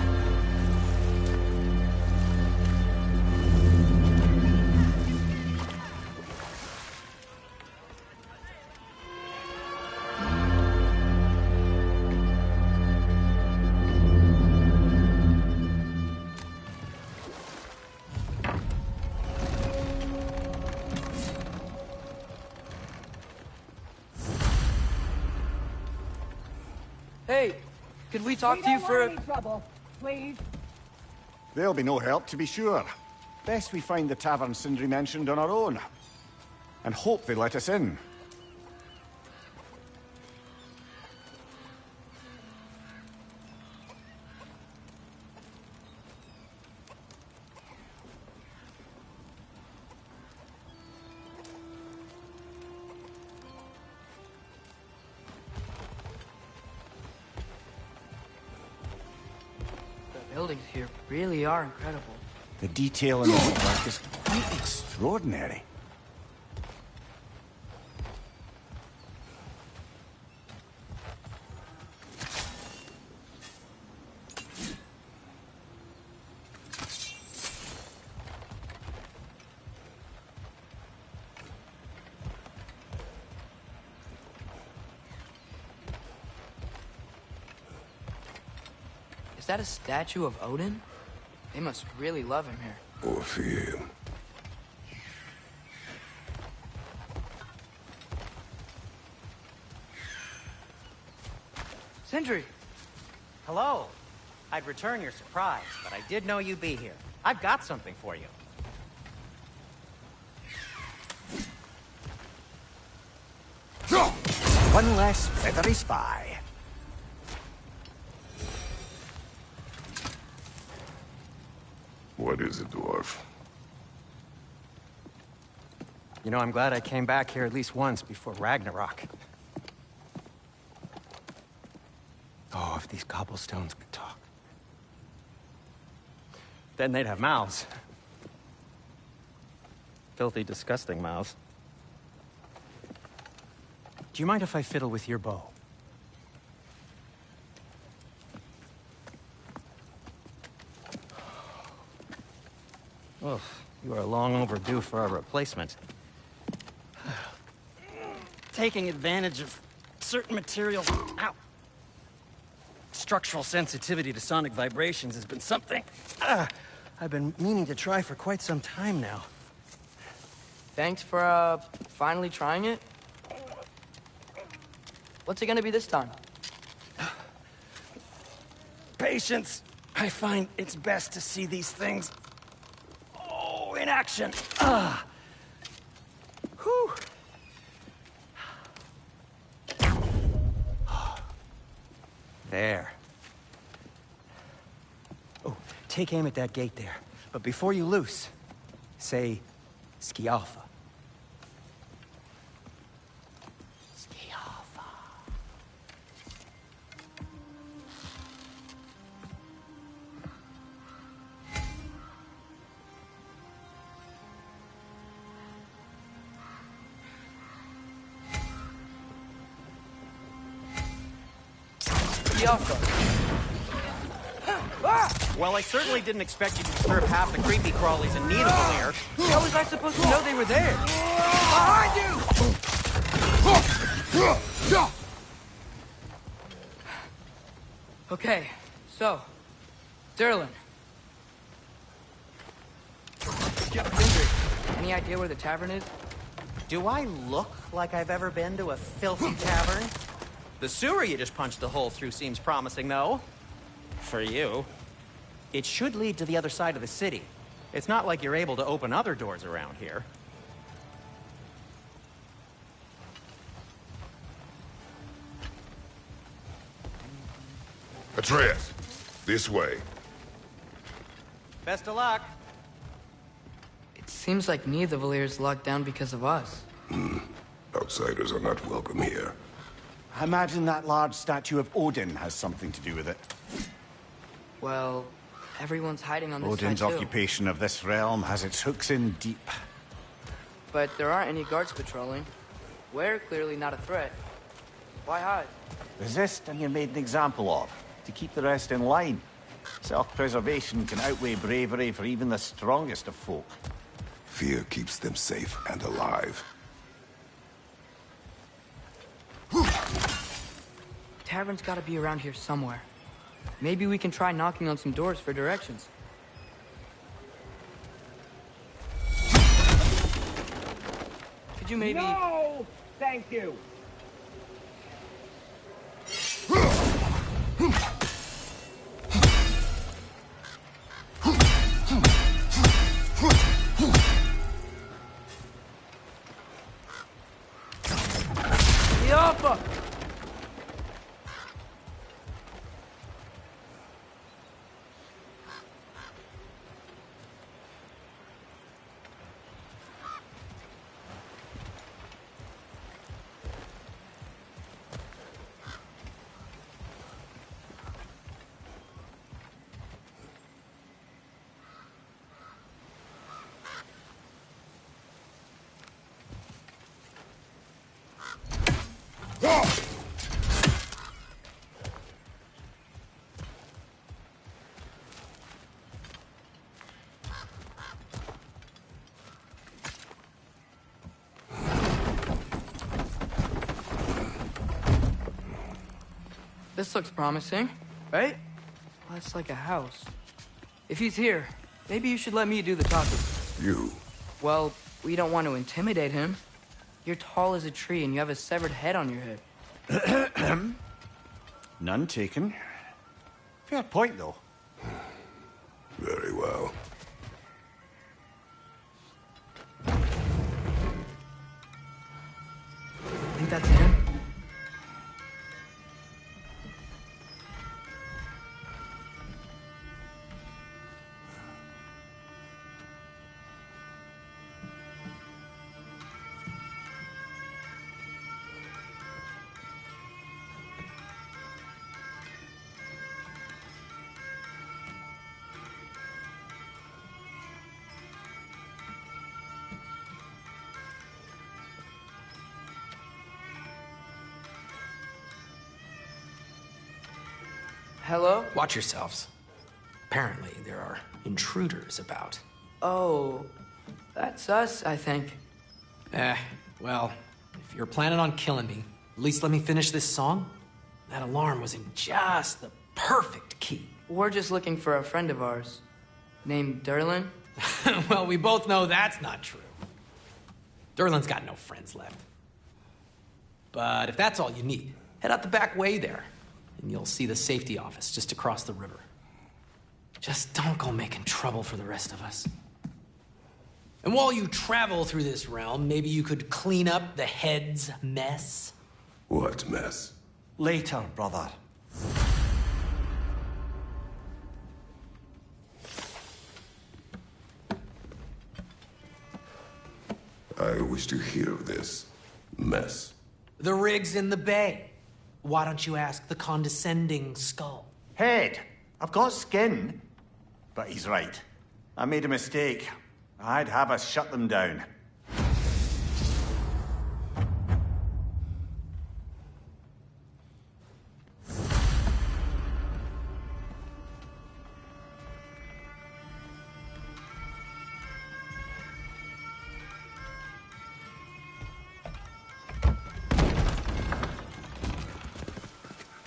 Hey, could we talk to you for any trouble, please. There'll be no help, to be sure. Best we find the tavern Sindri mentioned on our own. And hope they let us in. The buildings here really are incredible. The detail in the woodwork is quite extraordinary. Is that a statue of Odin? They must really love him here. Or fear him. Sindri! Hello. I'd return your surprise, but I did know you'd be here. I've got something for you. One less feathery spy. What is it, dwarf? You know, I'm glad I came back here at least once before Ragnarok. Oh, if these cobblestones could talk. Then they'd have mouths. Filthy, disgusting mouths. Do you mind if I fiddle with your bow? Oh, you are long overdue for a replacement. Taking advantage of certain materials. Ow. Structural sensitivity to sonic vibrations has been something I've been meaning to try for quite some time now. Thanks for, finally trying it. What's it gonna be this time? Patience. I find it's best to see these things, in action. Whew. There. Oh, take aim at that gate there. But before you loose, say, Skialfa. Skialfa. Well, I certainly didn't expect you to disturb half the creepy crawlies in Nidavellir here. How was I supposed to know they were there? Behind you! Okay, so, Durlin. Sindri, any idea where the tavern is? Do I look like I've ever been to a filthy tavern? The sewer you just punched a hole through seems promising, though. For you. It should lead to the other side of the city. It's not like you're able to open other doors around here. Atreus, this way. Best of luck. It seems like Nidavellir's locked down because of us. Outsiders are not welcome here. I imagine that large statue of Odin has something to do with it. Well, everyone's hiding on this Odin's side too. occupation of this realm has its hooks in deep. But there aren't any guards patrolling. We're clearly not a threat. Why hide? Resist and you're made an example of, to keep the rest in line. Self-preservation can outweigh bravery for even the strongest of folk. Fear keeps them safe and alive. Tavern's gotta be around here somewhere. Maybe we can try knocking on some doors for directions. Could you maybe... No! Thank you! Yappa! This looks promising, right? Well, it's like a house. If he's here, maybe you should let me do the talking. You? Well, we don't want to intimidate him. You're tall as a tree and you have a severed head on your head. None taken. Fair point, though. Very well. Think that's him? Hello? Watch yourselves. Apparently, there are intruders about. Oh, that's us, I think. Well, if you're planning on killing me, at least let me finish this song. That alarm was in just the perfect key. We're just looking for a friend of ours named Derlin. Well, we both know that's not true. Derlin's got no friends left. But if that's all you need, head out the back way there, and you'll see the safety office just across the river. Just don't go making trouble for the rest of us. And while you travel through this realm, maybe you could clean up the head's mess? What mess? Later, brother. I wish to hear of this mess. The rig's in the bay. Why don't you ask the condescending skull? Head, I've got skin. But he's right. I made a mistake. I'd have us shut them down.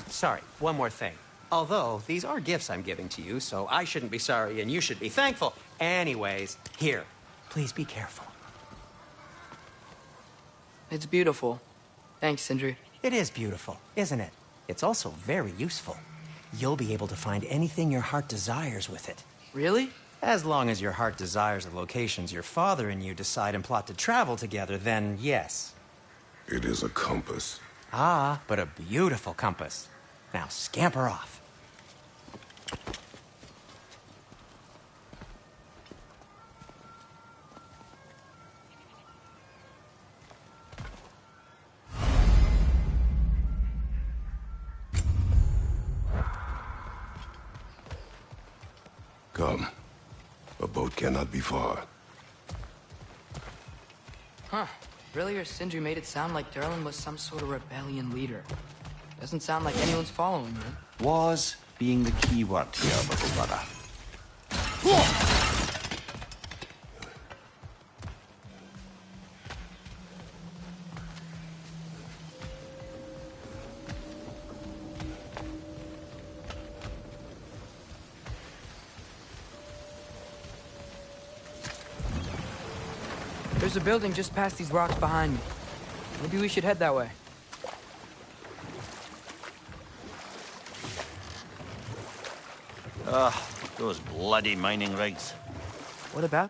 Sorry, one more thing. Although, these are gifts I'm giving to you, so I shouldn't be sorry and you should be thankful. Anyways, here, please be careful. It's beautiful. Thanks, Sindri. It is beautiful, isn't it? It's also very useful. You'll be able to find anything your heart desires with it. Really? As long as your heart desires the locations your father and you decide and plot to travel together, then yes. It is a compass. Ah, but a beautiful compass. Now scamper off. Come. A boat cannot be far. Huh. Earlier, Sindri made it sound like Derlin was some sort of rebellion leader. Doesn't sound like anyone's following him. Was being the key word here, little brother. There's a building just past these rocks behind me. Maybe we should head that way. Those bloody mining rigs. What about?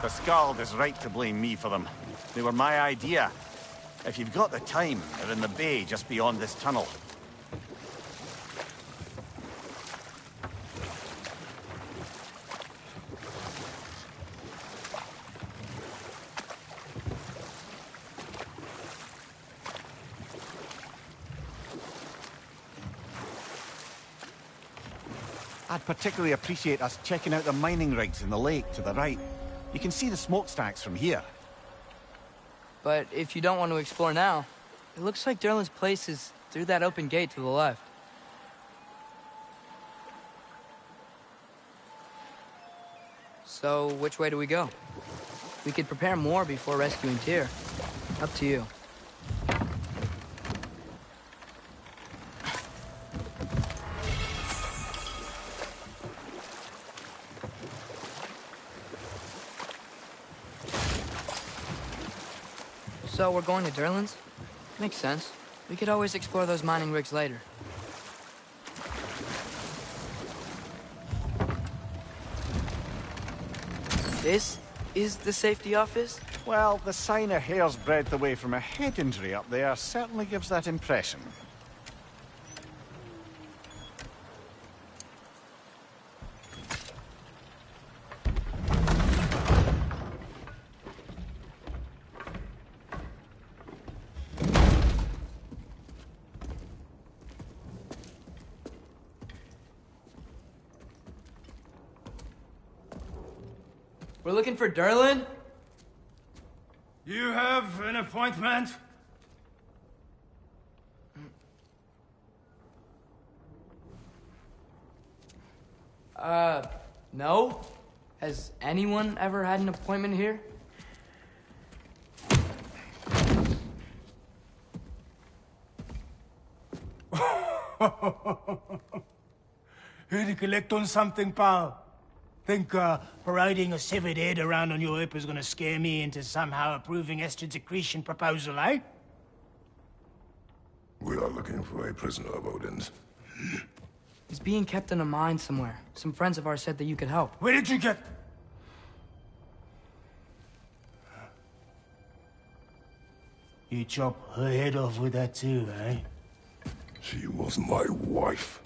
The Skald is right to blame me for them. They were my idea. If you've got the time, they're in the bay just beyond this tunnel. I'd particularly appreciate us checking out the mining rigs in the lake to the right. You can see the smokestacks from here. But if you don't want to explore now, it looks like Derlin's place is through that open gate to the left. So, which way do we go? We could prepare more before rescuing Tyr. Up to you. So, we're going to Derlin's? Makes sense. We could always explore those mining rigs later. This is the safety office? Well, the sign a hair's breadth away from a head injury up there certainly gives that impression. We're looking for Derlin? You have an appointment? No? Has anyone ever had an appointment here? Here to collect on something, pal? Think parading a severed head around on your hip is gonna scare me into somehow approving Estrid's accretion proposal, eh? We are looking for a prisoner of Odin's. He's being kept in a mine somewhere. Some friends of ours said that you could help. Where did you get... You chop her head off with that too, eh? She was my wife.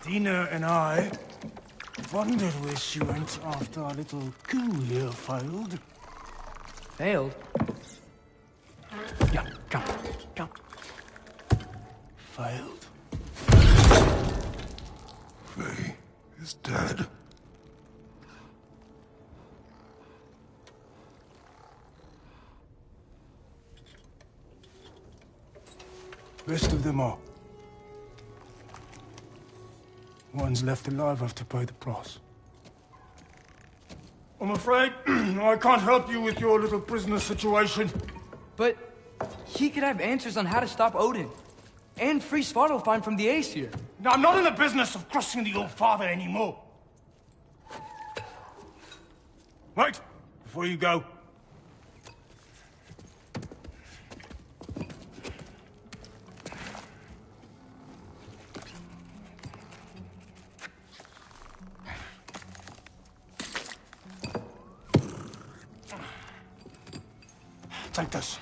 Dina and I wondered where she went after our little coup here failed. Failed? Yeah, come. Failed. Faye is dead. Rest of them are. One's left alive have to pay the price. I'm afraid I can't help you with your little prisoner situation. But he could have answers on how to stop Odin. And free Svartalfheim from the Aesir. Now, I'm not in the business of crossing the old father anymore. Right, before you go. Take this.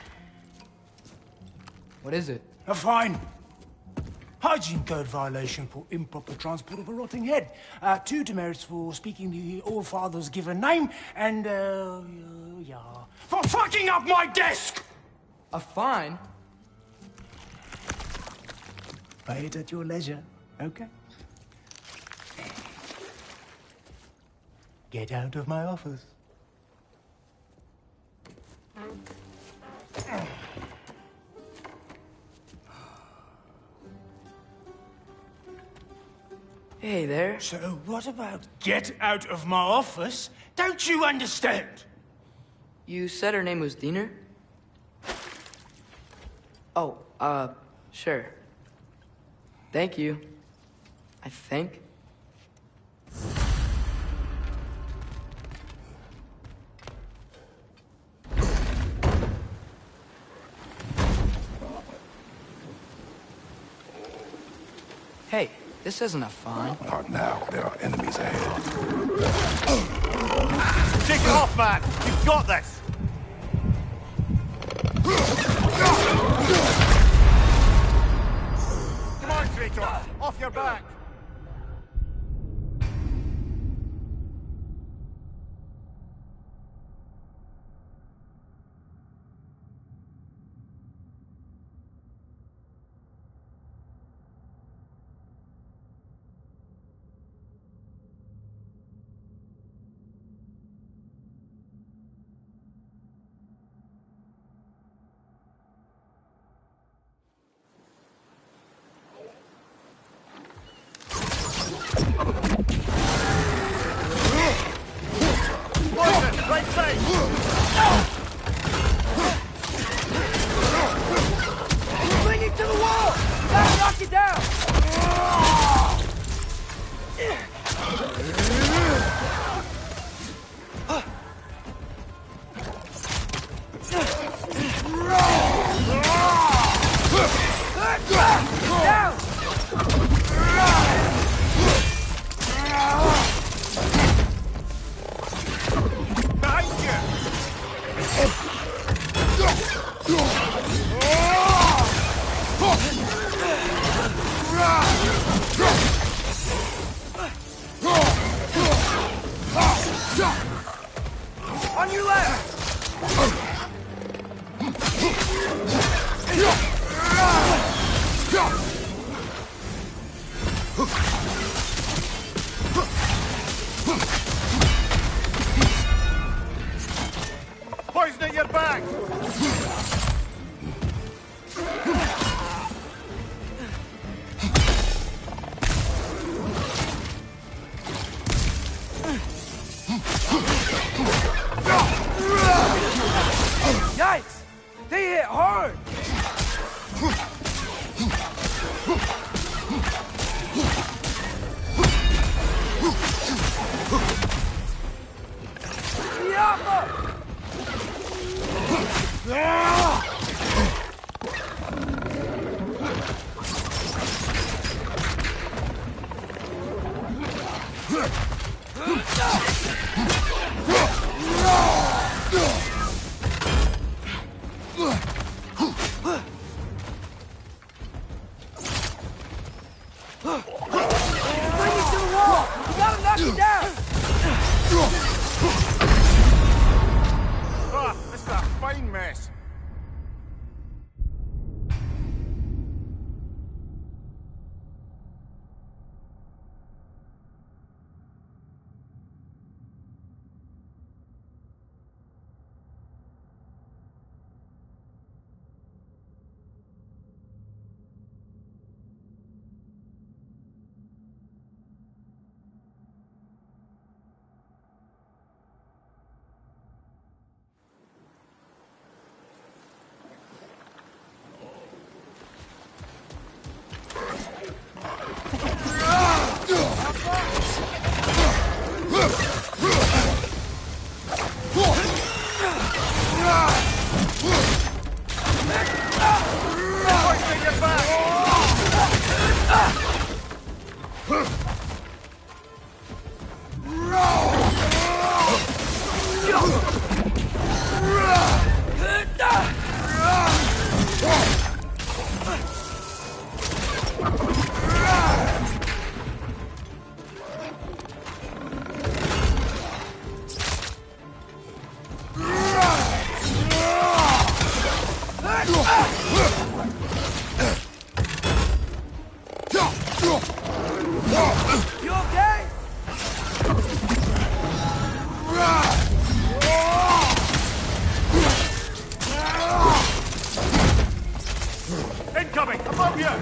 What is it? A fine. Hygiene code violation for improper transport of a rotting head. 2 demerits for speaking the All-Father's given name, and, yeah... for fucking up my desk! A fine? Pay it at your leisure, okay? Get out of my office. Hey there. So what about get out of my office? Don't you understand? You said her name was Diener? Oh, sure. Thank you. I think. Hey, this isn't a fine. Not now. There are enemies ahead. Take it off, man! You've got this! Come on, Kratos! Off your back! right side! Clinging to the wall! You gotta knock it down! Down! Behind you! On your left! Poison at your back! Yikes! They hit hard! Diablo! Bring it to the wall! You gotta knock it down! Ah, this is a fine mess. You okay? Incoming! Above you!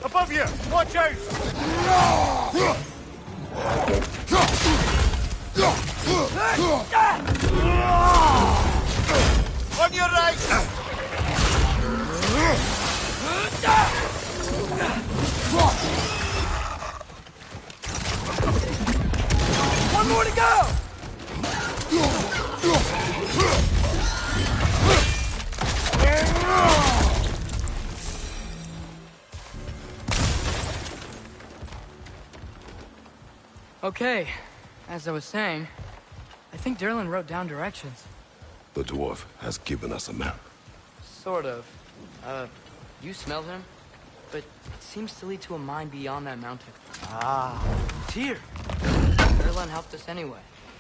Above you! Watch out! On your right! One more to go! Okay, as I was saying, I think Derlin wrote down directions. The dwarf has given us a map. Sort of. You smell him? But it seems to lead to a mine beyond that mountain. Ah. Tyr! Erlen helped us anyway.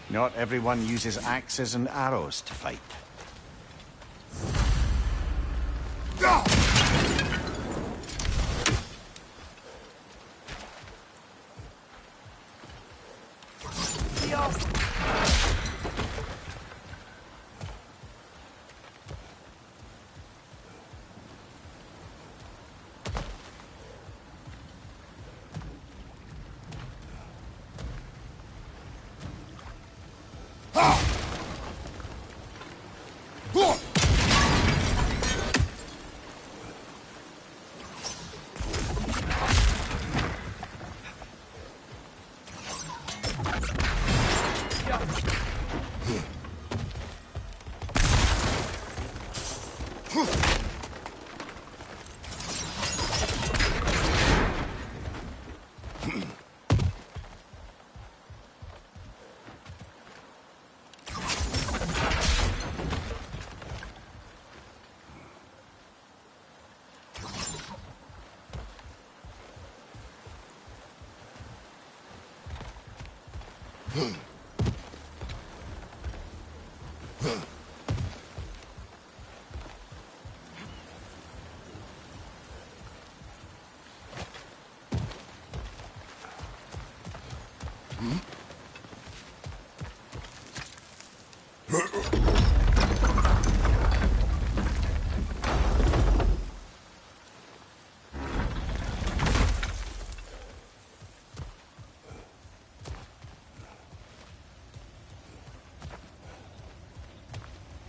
Not everyone uses axes and arrows to fight.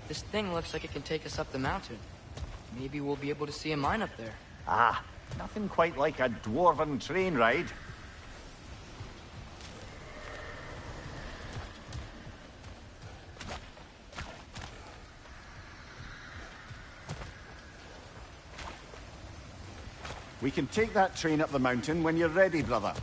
This thing looks like it can take us up the mountain. Maybe we'll be able to see a mine up there. Ah, nothing quite like a dwarven train ride. We can take that train up the mountain when you're ready, brother.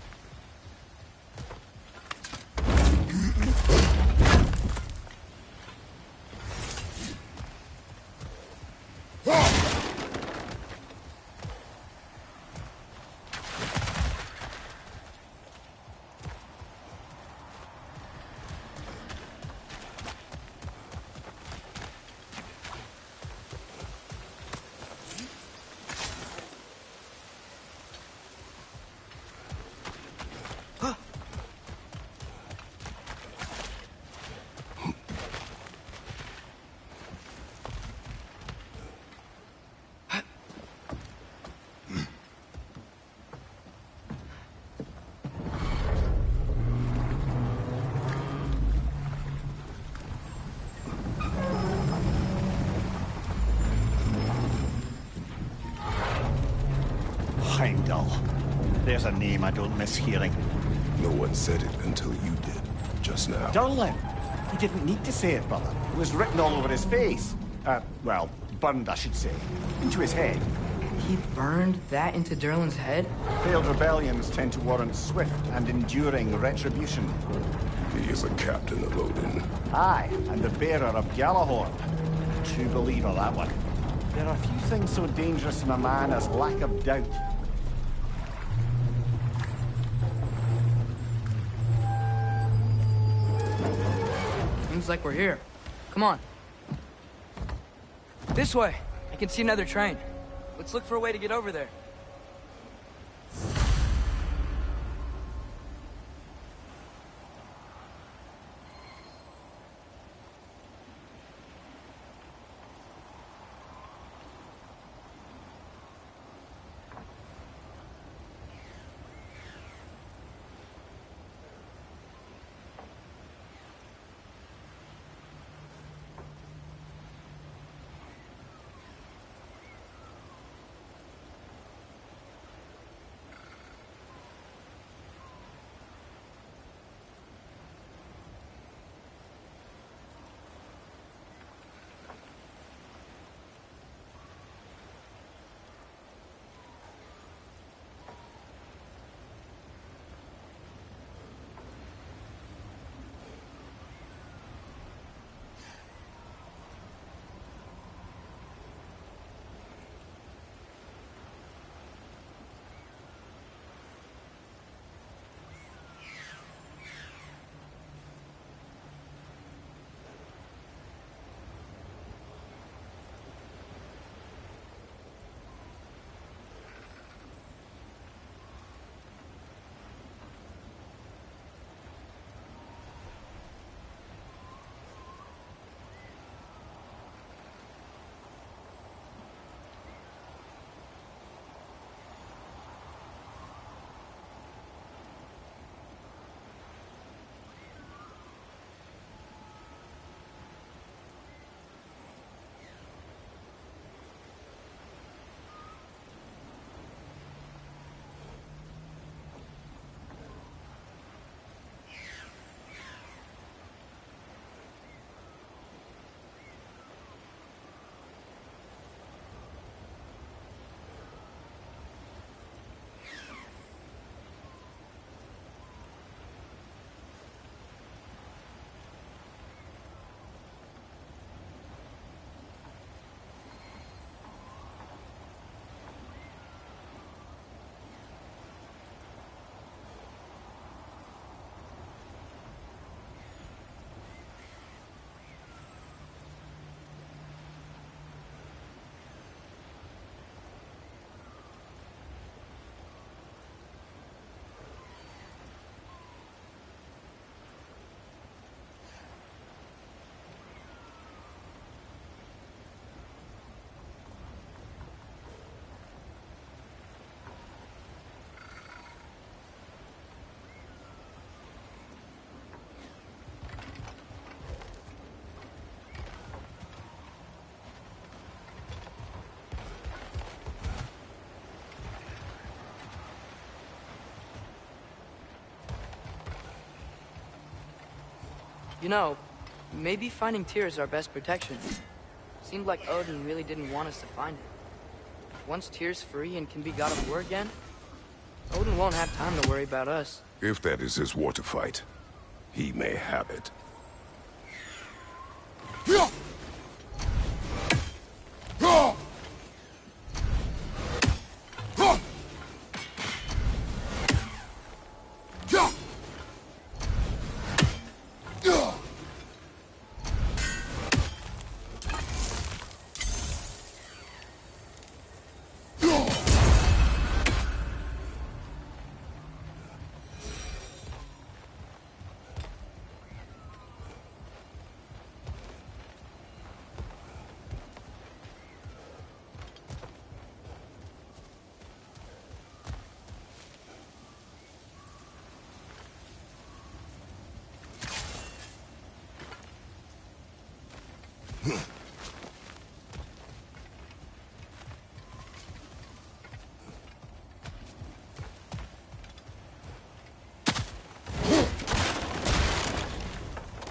Heimdall. There's a name I don't miss hearing. No one said it until you did, just now. Durlin! He didn't need to say it, brother. It was written all over his face. Well, burned, I should say. Into his head. He burned that into Durlin's head? Failed rebellions tend to warrant swift and enduring retribution. He is a captain of Odin. Aye, and the bearer of Gjallarhorn. True believer, that one. There are few things so dangerous in a man as lack of doubt. Seems like we're here. Come on. This way. I can see another train. Let's look for a way to get over there. You know, maybe finding Tyr is our best protection. Seemed like Odin really didn't want us to find it. Once Tyr's free and can be god of war again, Odin won't have time to worry about us. If that is his war to fight, he may have it.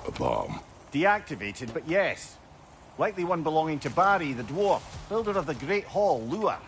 A bomb. Deactivated, but yes. Likely one belonging to Barry, the dwarf, builder of the Great Hall, Lua.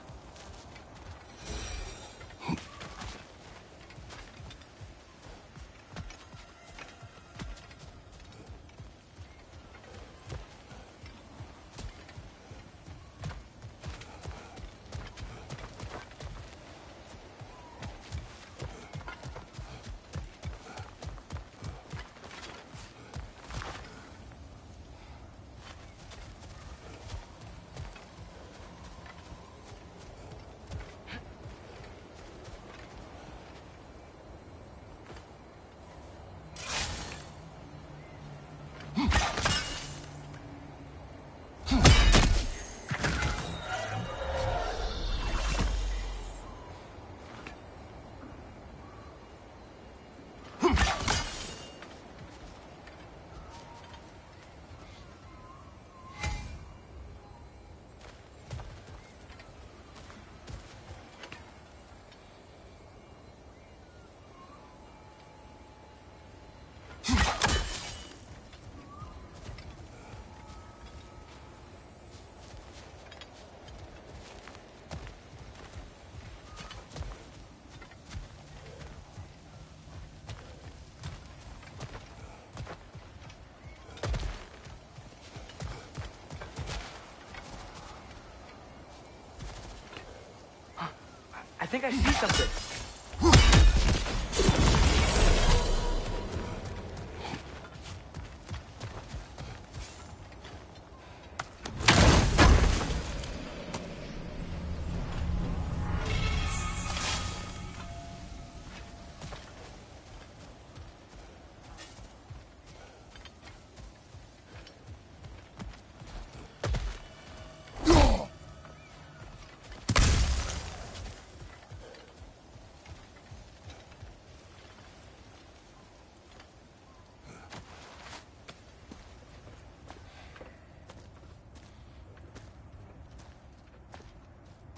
I think I see something.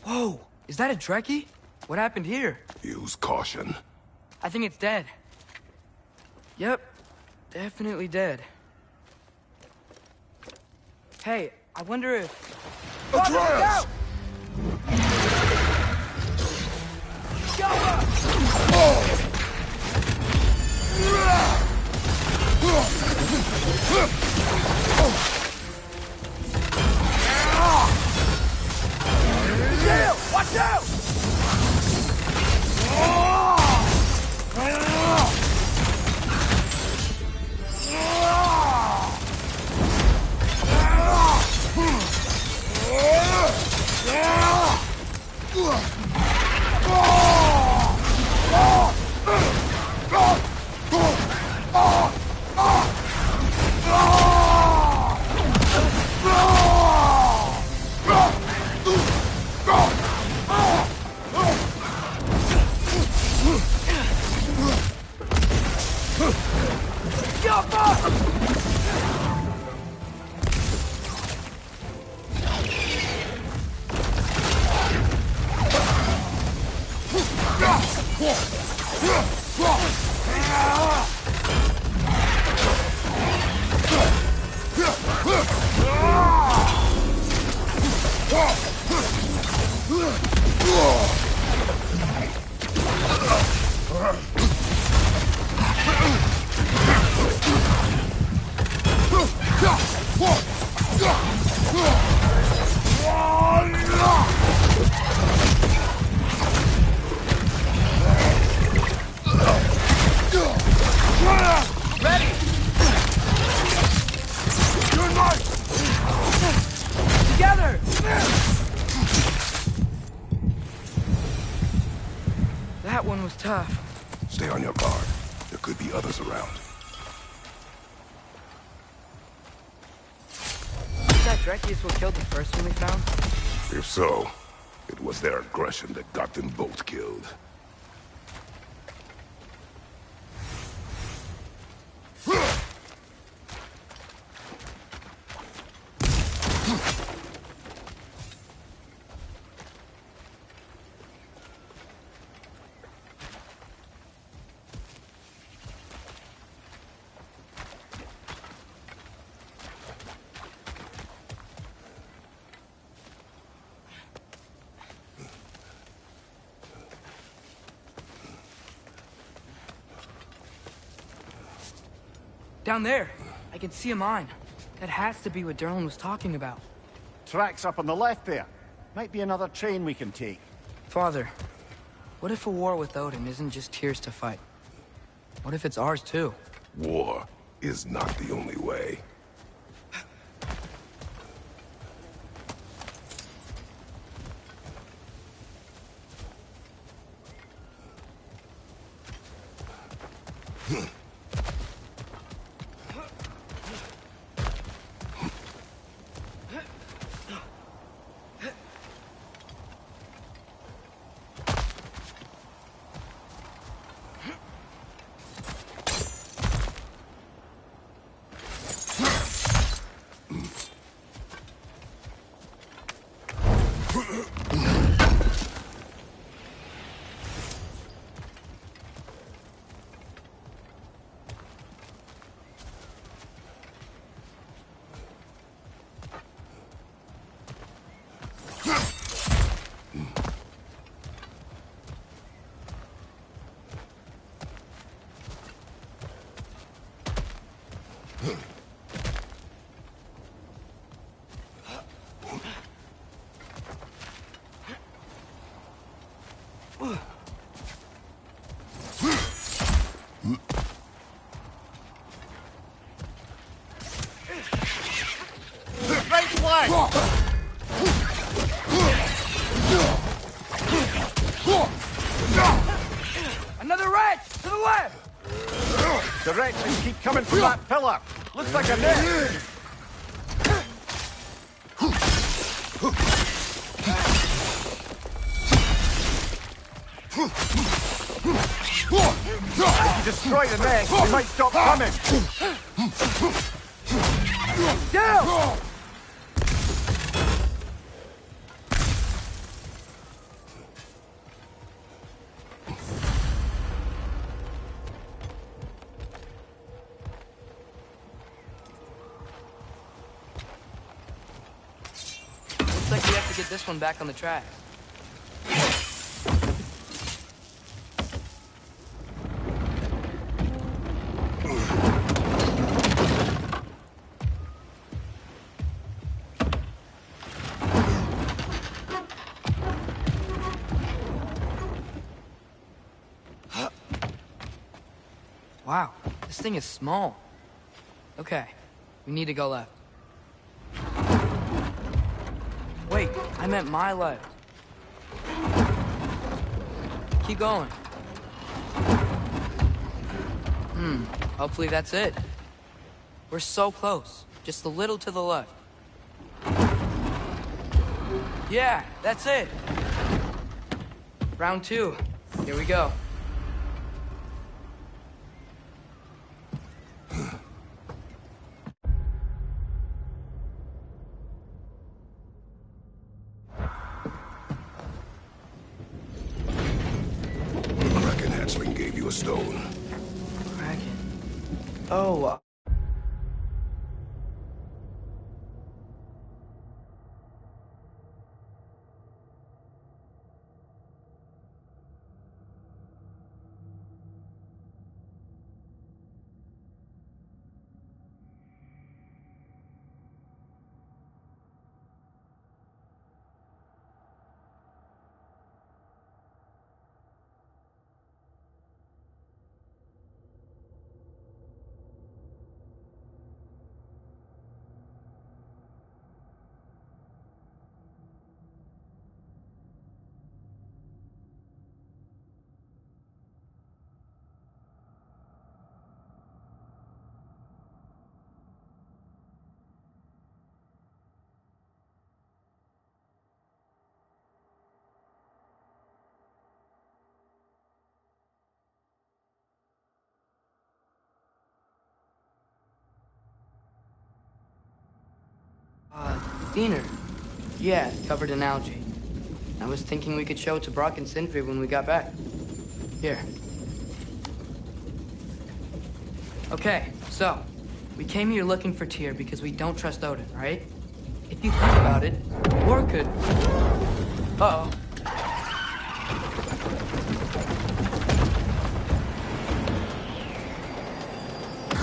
Whoa! Is that a Trekkie? What happened here? Use caution. I think it's dead. Yep. Definitely dead. Hey, I wonder if... Atreus! Watch out! That one was tough. Stay on your guard. There could be others around. Was that Dreckius what killed the first one we found? If so, it was their aggression that got them both killed. Down there, I can see a mine. That has to be what Derlin was talking about. Tracks up on the left there. Might be another train we can take. Father, what if a war with Odin isn't just Tyr's to fight? What if it's ours too? War is not the only way. Right flank! Another rat! To the left! Directions keep coming from that pillar. Looks like a net. If you destroy the net, they might stop coming. Down! Looks like we have to get this one back on the track. Wow, this thing is small. Okay, we need to go left. Wait, I meant my left. Keep going. Hopefully that's it. We're so close. Just a little to the left. Yeah, that's it. Round 2. Here we go. Kraken hatchling gave you a stone. Kraken. Oh, Diener. Yeah, covered in algae. I was thinking we could show it to Brock and Sindri when we got back. Here. Okay, so, we came here looking for Tyr because we don't trust Odin, right? If you think about it, war could... Uh-oh.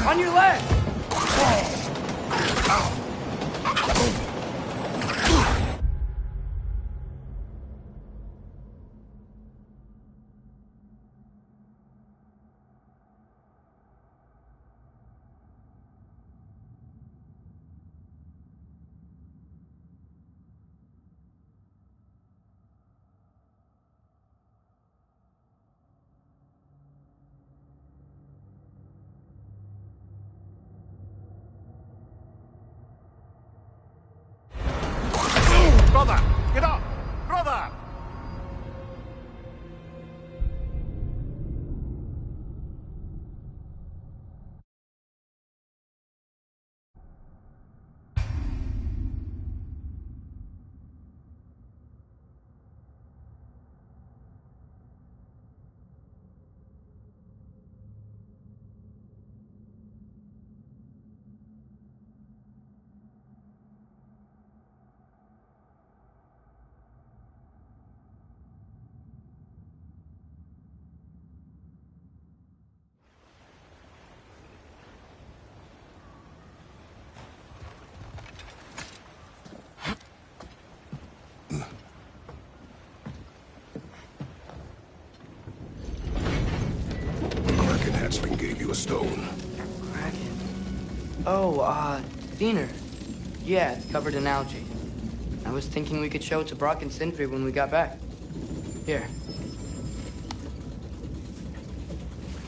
On your left! Brother! Get up! Brother! Kraken hatchling gave you a stone. Kraken. Oh, Diener. Yeah, it's covered in algae. I was thinking we could show it to Brock and Sindri when we got back. Here.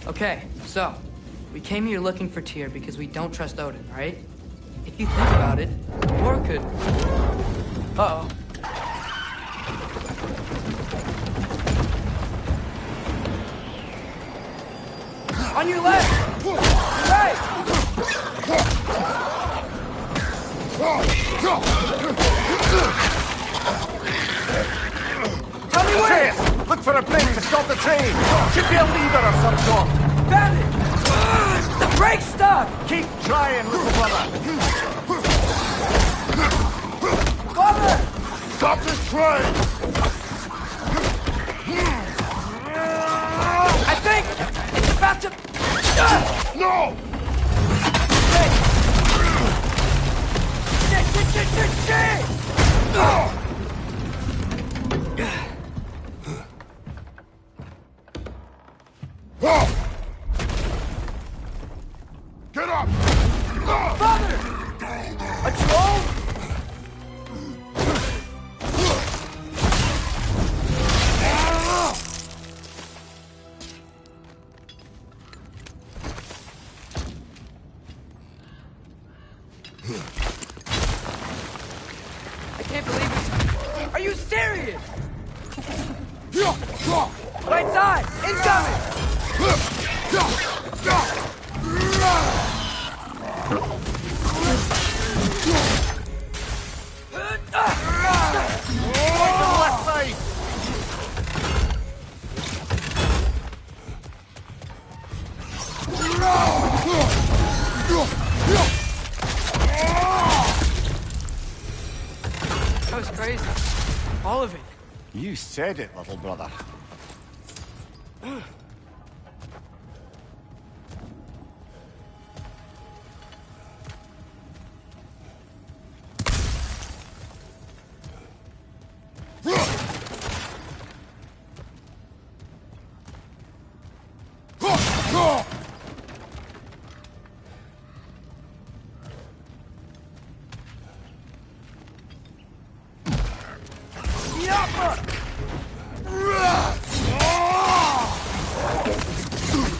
Okay, so, we came here looking for Tyr because we don't trust Odin, right? If you think about it, war could... Uh-oh. On your left! Right! Tell me where! Chase! Look for a brake to stop the train! Should be a lever of some sort! Found it! The brake's stuck! Keep trying, little brother! Father! Stop this train! I think it's about to... No! Shit! Get up! Father! A troll? I can't believe it. Are you serious? Right side! Incoming! Left side! That was crazy. All of it. You said it, little brother.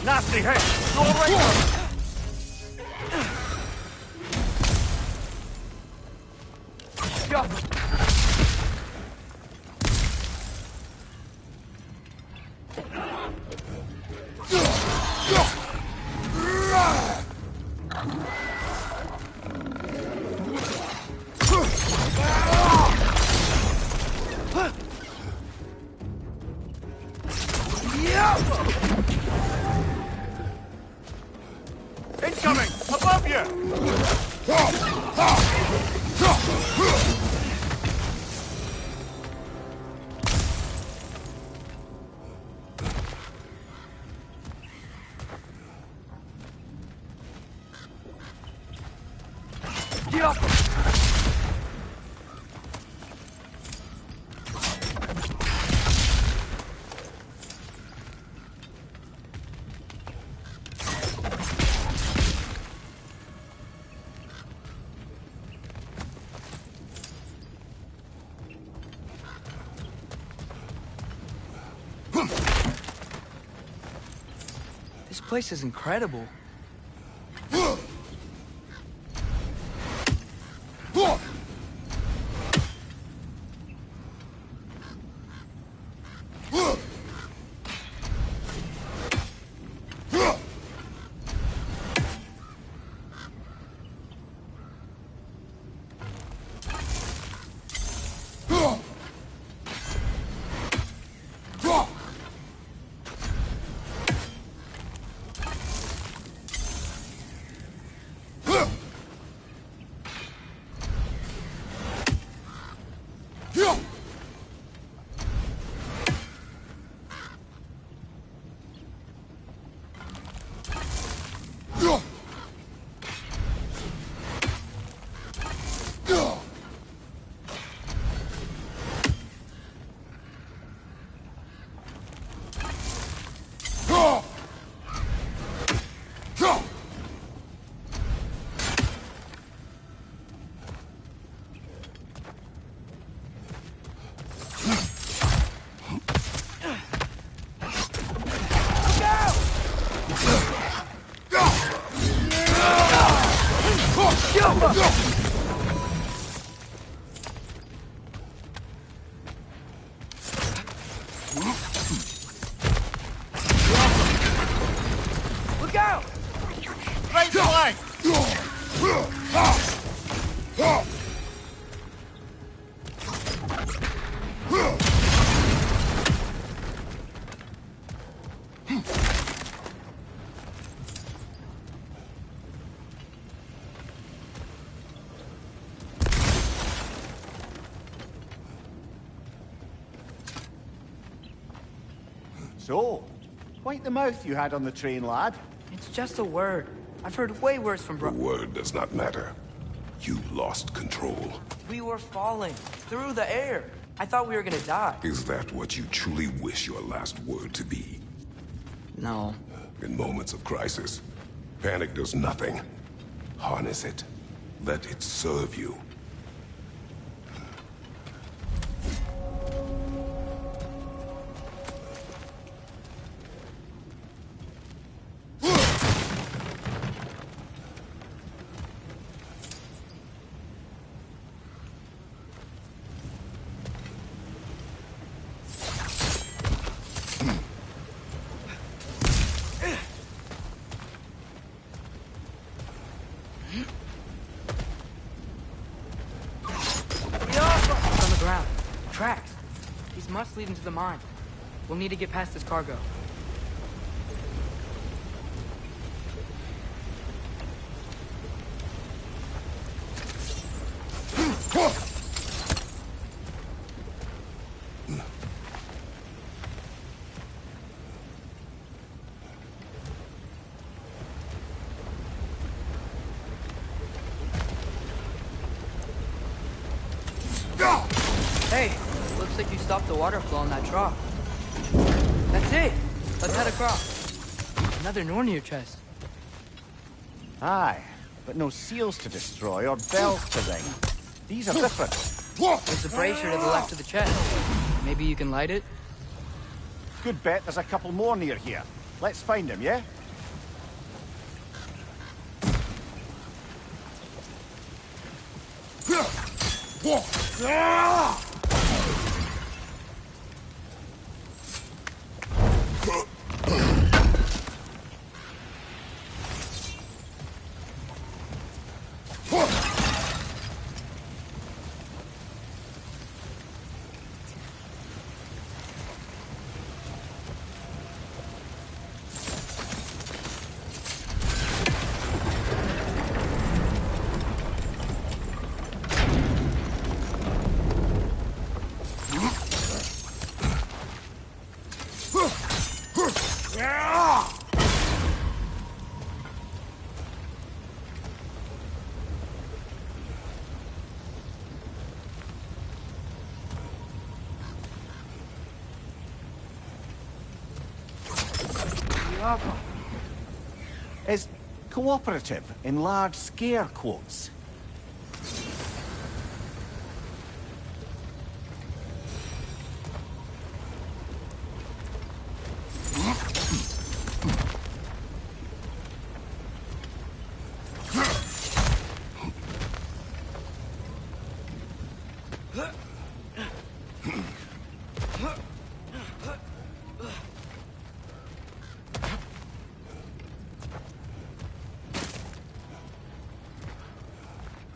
Nasty hit! Go right! Incoming! Above you! Get off him! This place is incredible. Look out! Right flank! So, quite the mouth you had on the train, lad. It's just a word. I've heard way worse from The word does not matter. You lost control. We were falling through the air. I thought we were gonna die. Is that what you truly wish your last word to be? No. In moments of crisis, panic does nothing. Harness it. Let it serve you. On the ground. Tracks. These must lead into the mine. We'll need to get past this cargo. Hey, looks like you stopped the water flow in that trough. That's it. Let's head across. Another Nornir chest. Aye, but no seals to destroy or bells to ring. These are different. There's a brazier to the left of the chest. Maybe you can light it? Good bet there's a couple more near here. Let's find them, yeah? Is cooperative in large scare quotes.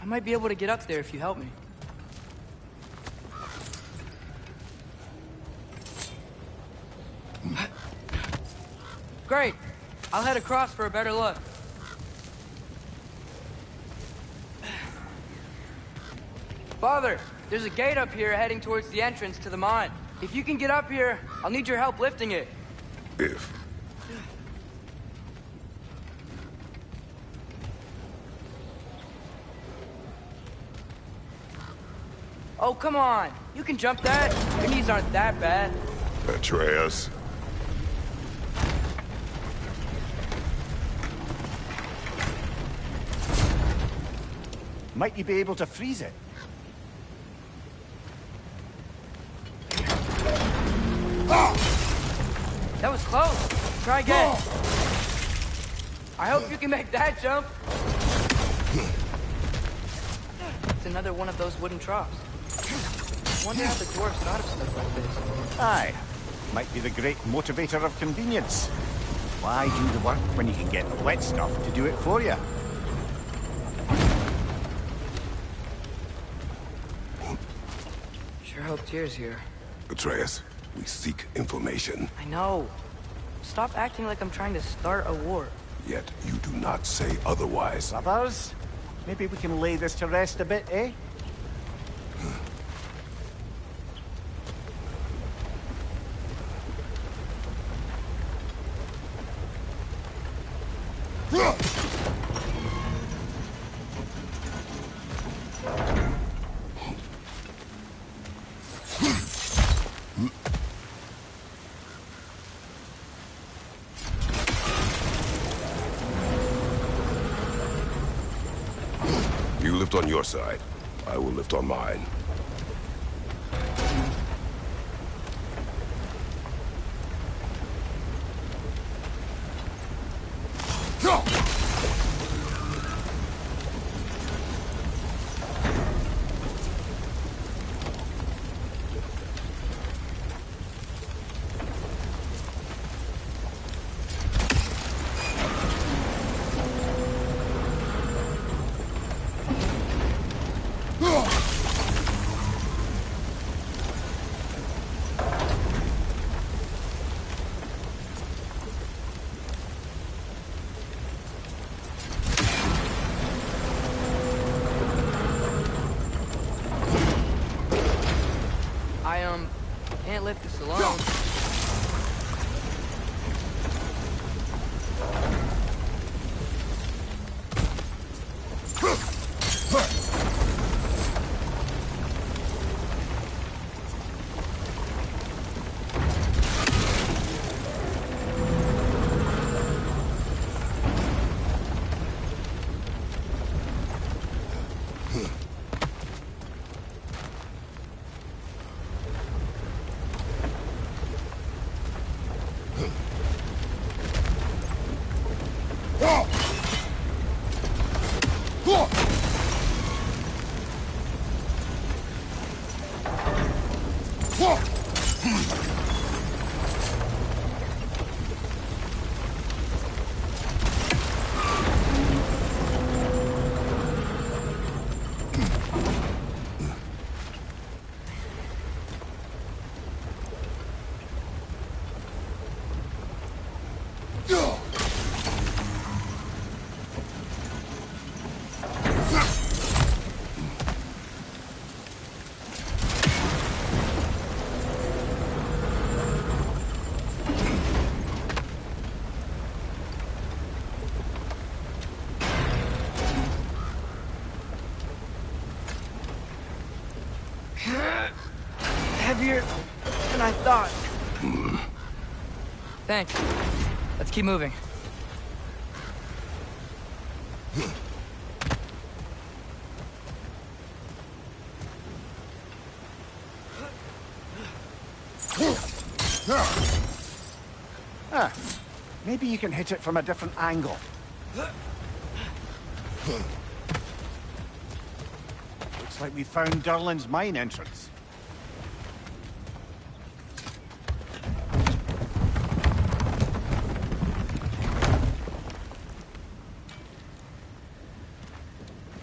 I might be able to get up there if you help me. Great. I'll head across for a better look. Father, there's a gate up here heading towards the entrance to the mine. If you can get up here, I'll need your help lifting it. If. Oh, come on. You can jump that. Your knees aren't that bad. Atreus. Might you be able to freeze it? That was close. Try again. I hope you can make that jump. It's another one of those wooden troughs. I wonder how the dwarves thought of stuff like this. Aye. Might be the great motivator of convenience. Why do the work when you can get the wet stuff to do it for you? Sure hope Tyr's here. Atreus, we seek information. I know. Stop acting like I'm trying to start a war. Yet you do not say otherwise. Brothers, maybe we can lay this to rest a bit, eh? You lift on your side. I will lift on mine. Can't lift this alone. Heavier than I thought. Thanks. Let's keep moving. Maybe you can hit it from a different angle. Looks like we found Durlin's mine entrance.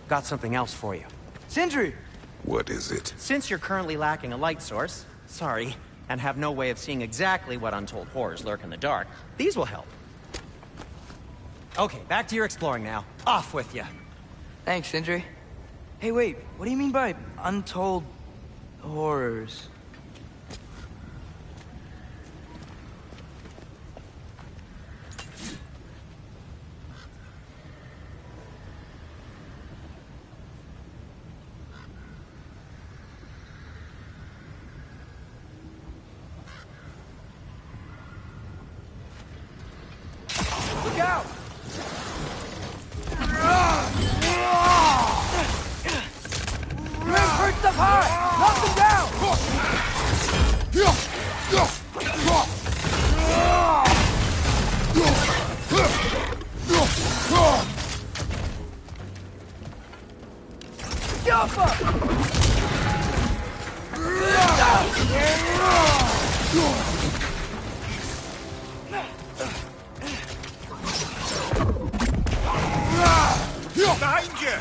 Got something else for you. Sindri! What is it? Since you're currently lacking a light source, sorry, and have no way of seeing exactly what untold horrors lurk in the dark, these will help. Okay, back to your exploring now. Off with you. Thanks, Sindri. Hey, wait, what do you mean by untold horrors? Look out! Grim perched up high! Knock them down! Behind you!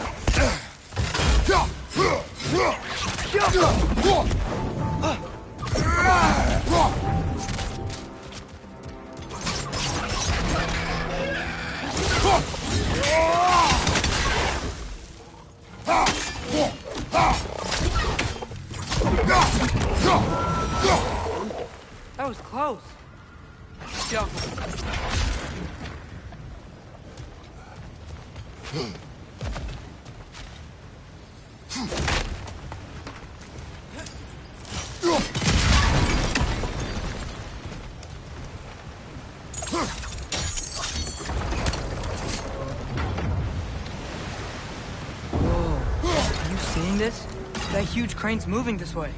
That was close. Yo. Whoa. Are you seeing this? That huge crane's moving this way.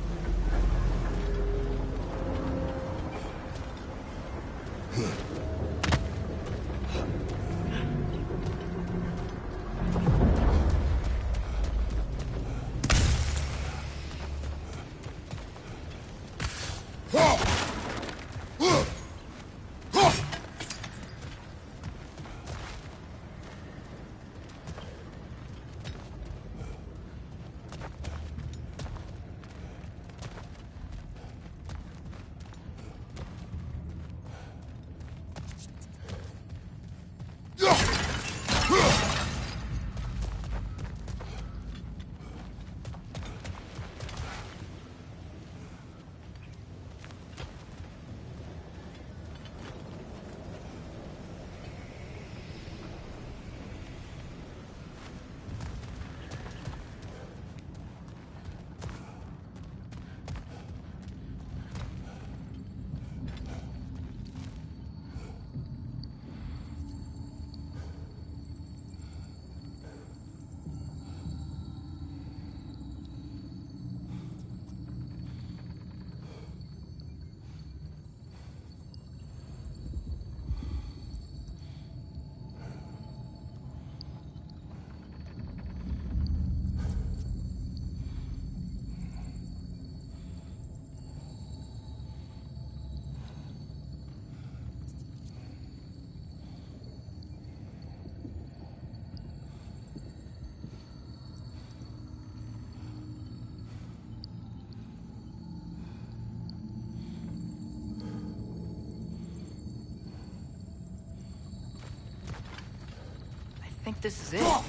I think this is it.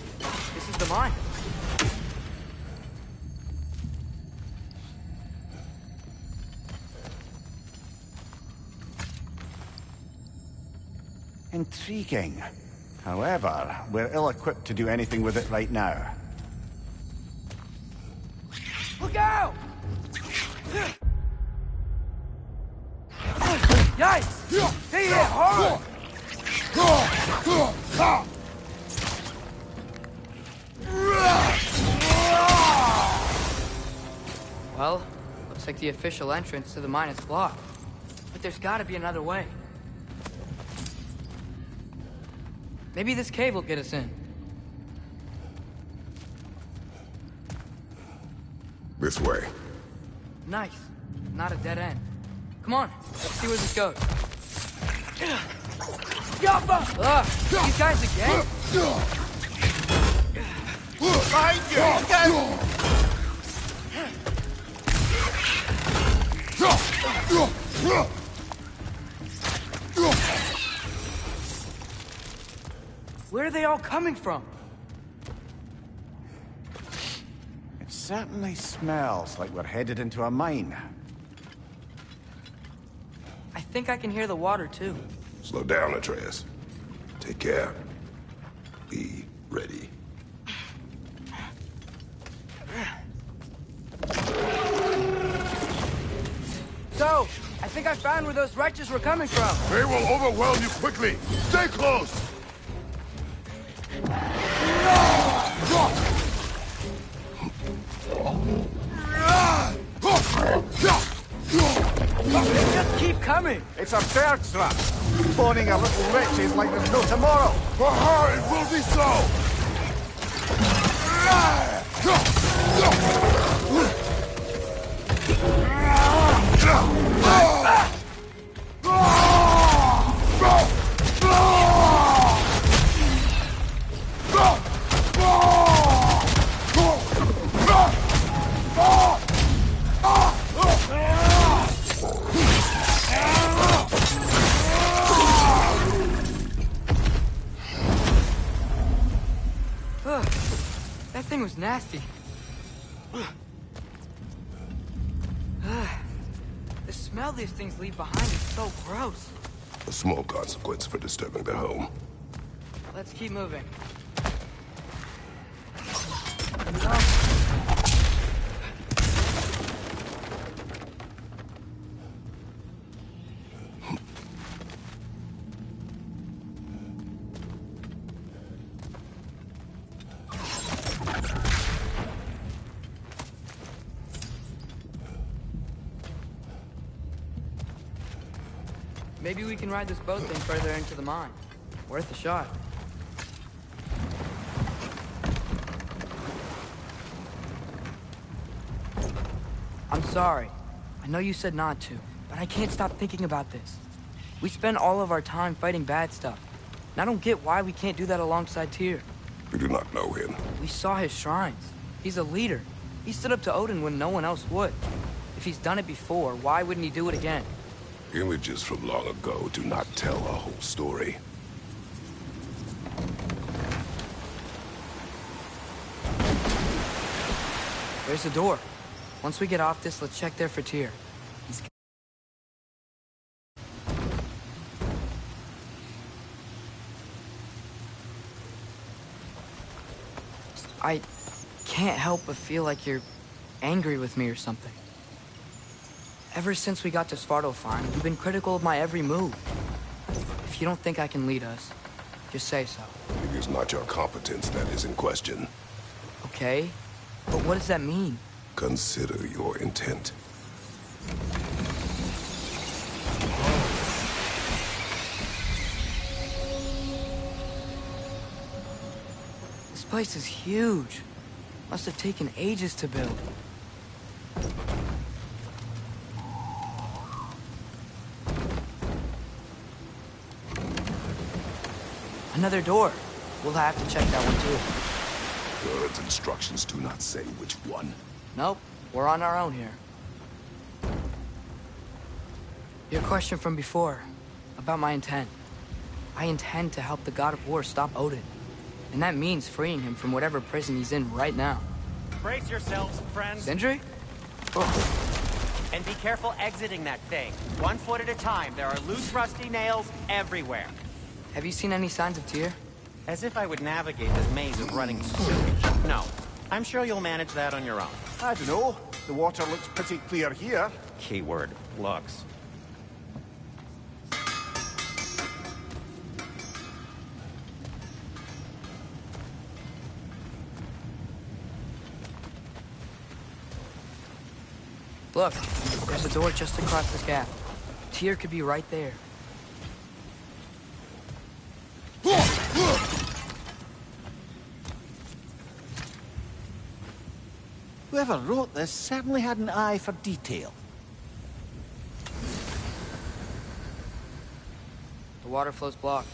This is the mine. Intriguing. However, we're ill-equipped to do anything with it right now. Look out! Yikes! They hit hard! Well, looks like the official entrance to the mine is blocked. But there's gotta be another way. Maybe this cave will get us in. This way. Nice. Not a dead end. Come on, let's see where this goes. Ugh, these guys again? Behind you! Look out! Where are they all coming from? It certainly smells like we're headed into a mine. I think I can hear the water too. Slow down, Atreus. Take care. Be ready. So, I think I found where those wretches were coming from. They will overwhelm you quickly. Stay close. They just keep coming. It's a bird trap. Spawning a little wretches like there's no tomorrow. For her, it will be so. That thing was nasty. The smell these things leave behind is so gross. A small consequence for disturbing their home. Let's keep moving. Maybe we can ride this boat thing further into the mine. Worth a shot. I'm sorry. I know you said not to, but I can't stop thinking about this. We spend all of our time fighting bad stuff. And I don't get why we can't do that alongside Tyr. We do not know him. We saw his shrines. He's a leader. He stood up to Odin when no one else would. If he's done it before, why wouldn't he do it again? Images from long ago do not tell a whole story. There's a door. Once we get off this, let's check there for Tyr. I can't help but feel like you're angry with me or something. Ever since we got to Svartalfheim, you've been critical of my every move. If you don't think I can lead us, just say so. It is not your competence that is in question. Okay? But what does that mean? Consider your intent. This place is huge. Must have taken ages to build. Another door. We'll have to check that one too. Bird's instructions do not say which one. Nope, we're on our own here. Your question from before, about my intent. I intend to help the God of War stop Odin. And that means freeing him from whatever prison he's in right now. Brace yourselves, friends. Sindri? And be careful exiting that thing. 1 foot at a time. There are loose, rusty nails everywhere. Have you seen any signs of Tyr? As if I would navigate this maze of running sewage. No. I'm sure you'll manage that on your own. I don't know. The water looks pretty clear here. Keyword, looks. Look, there's a door just across this gap. Tyr could be right there. Whoever wrote this certainly had an eye for detail. The water flow's blocked.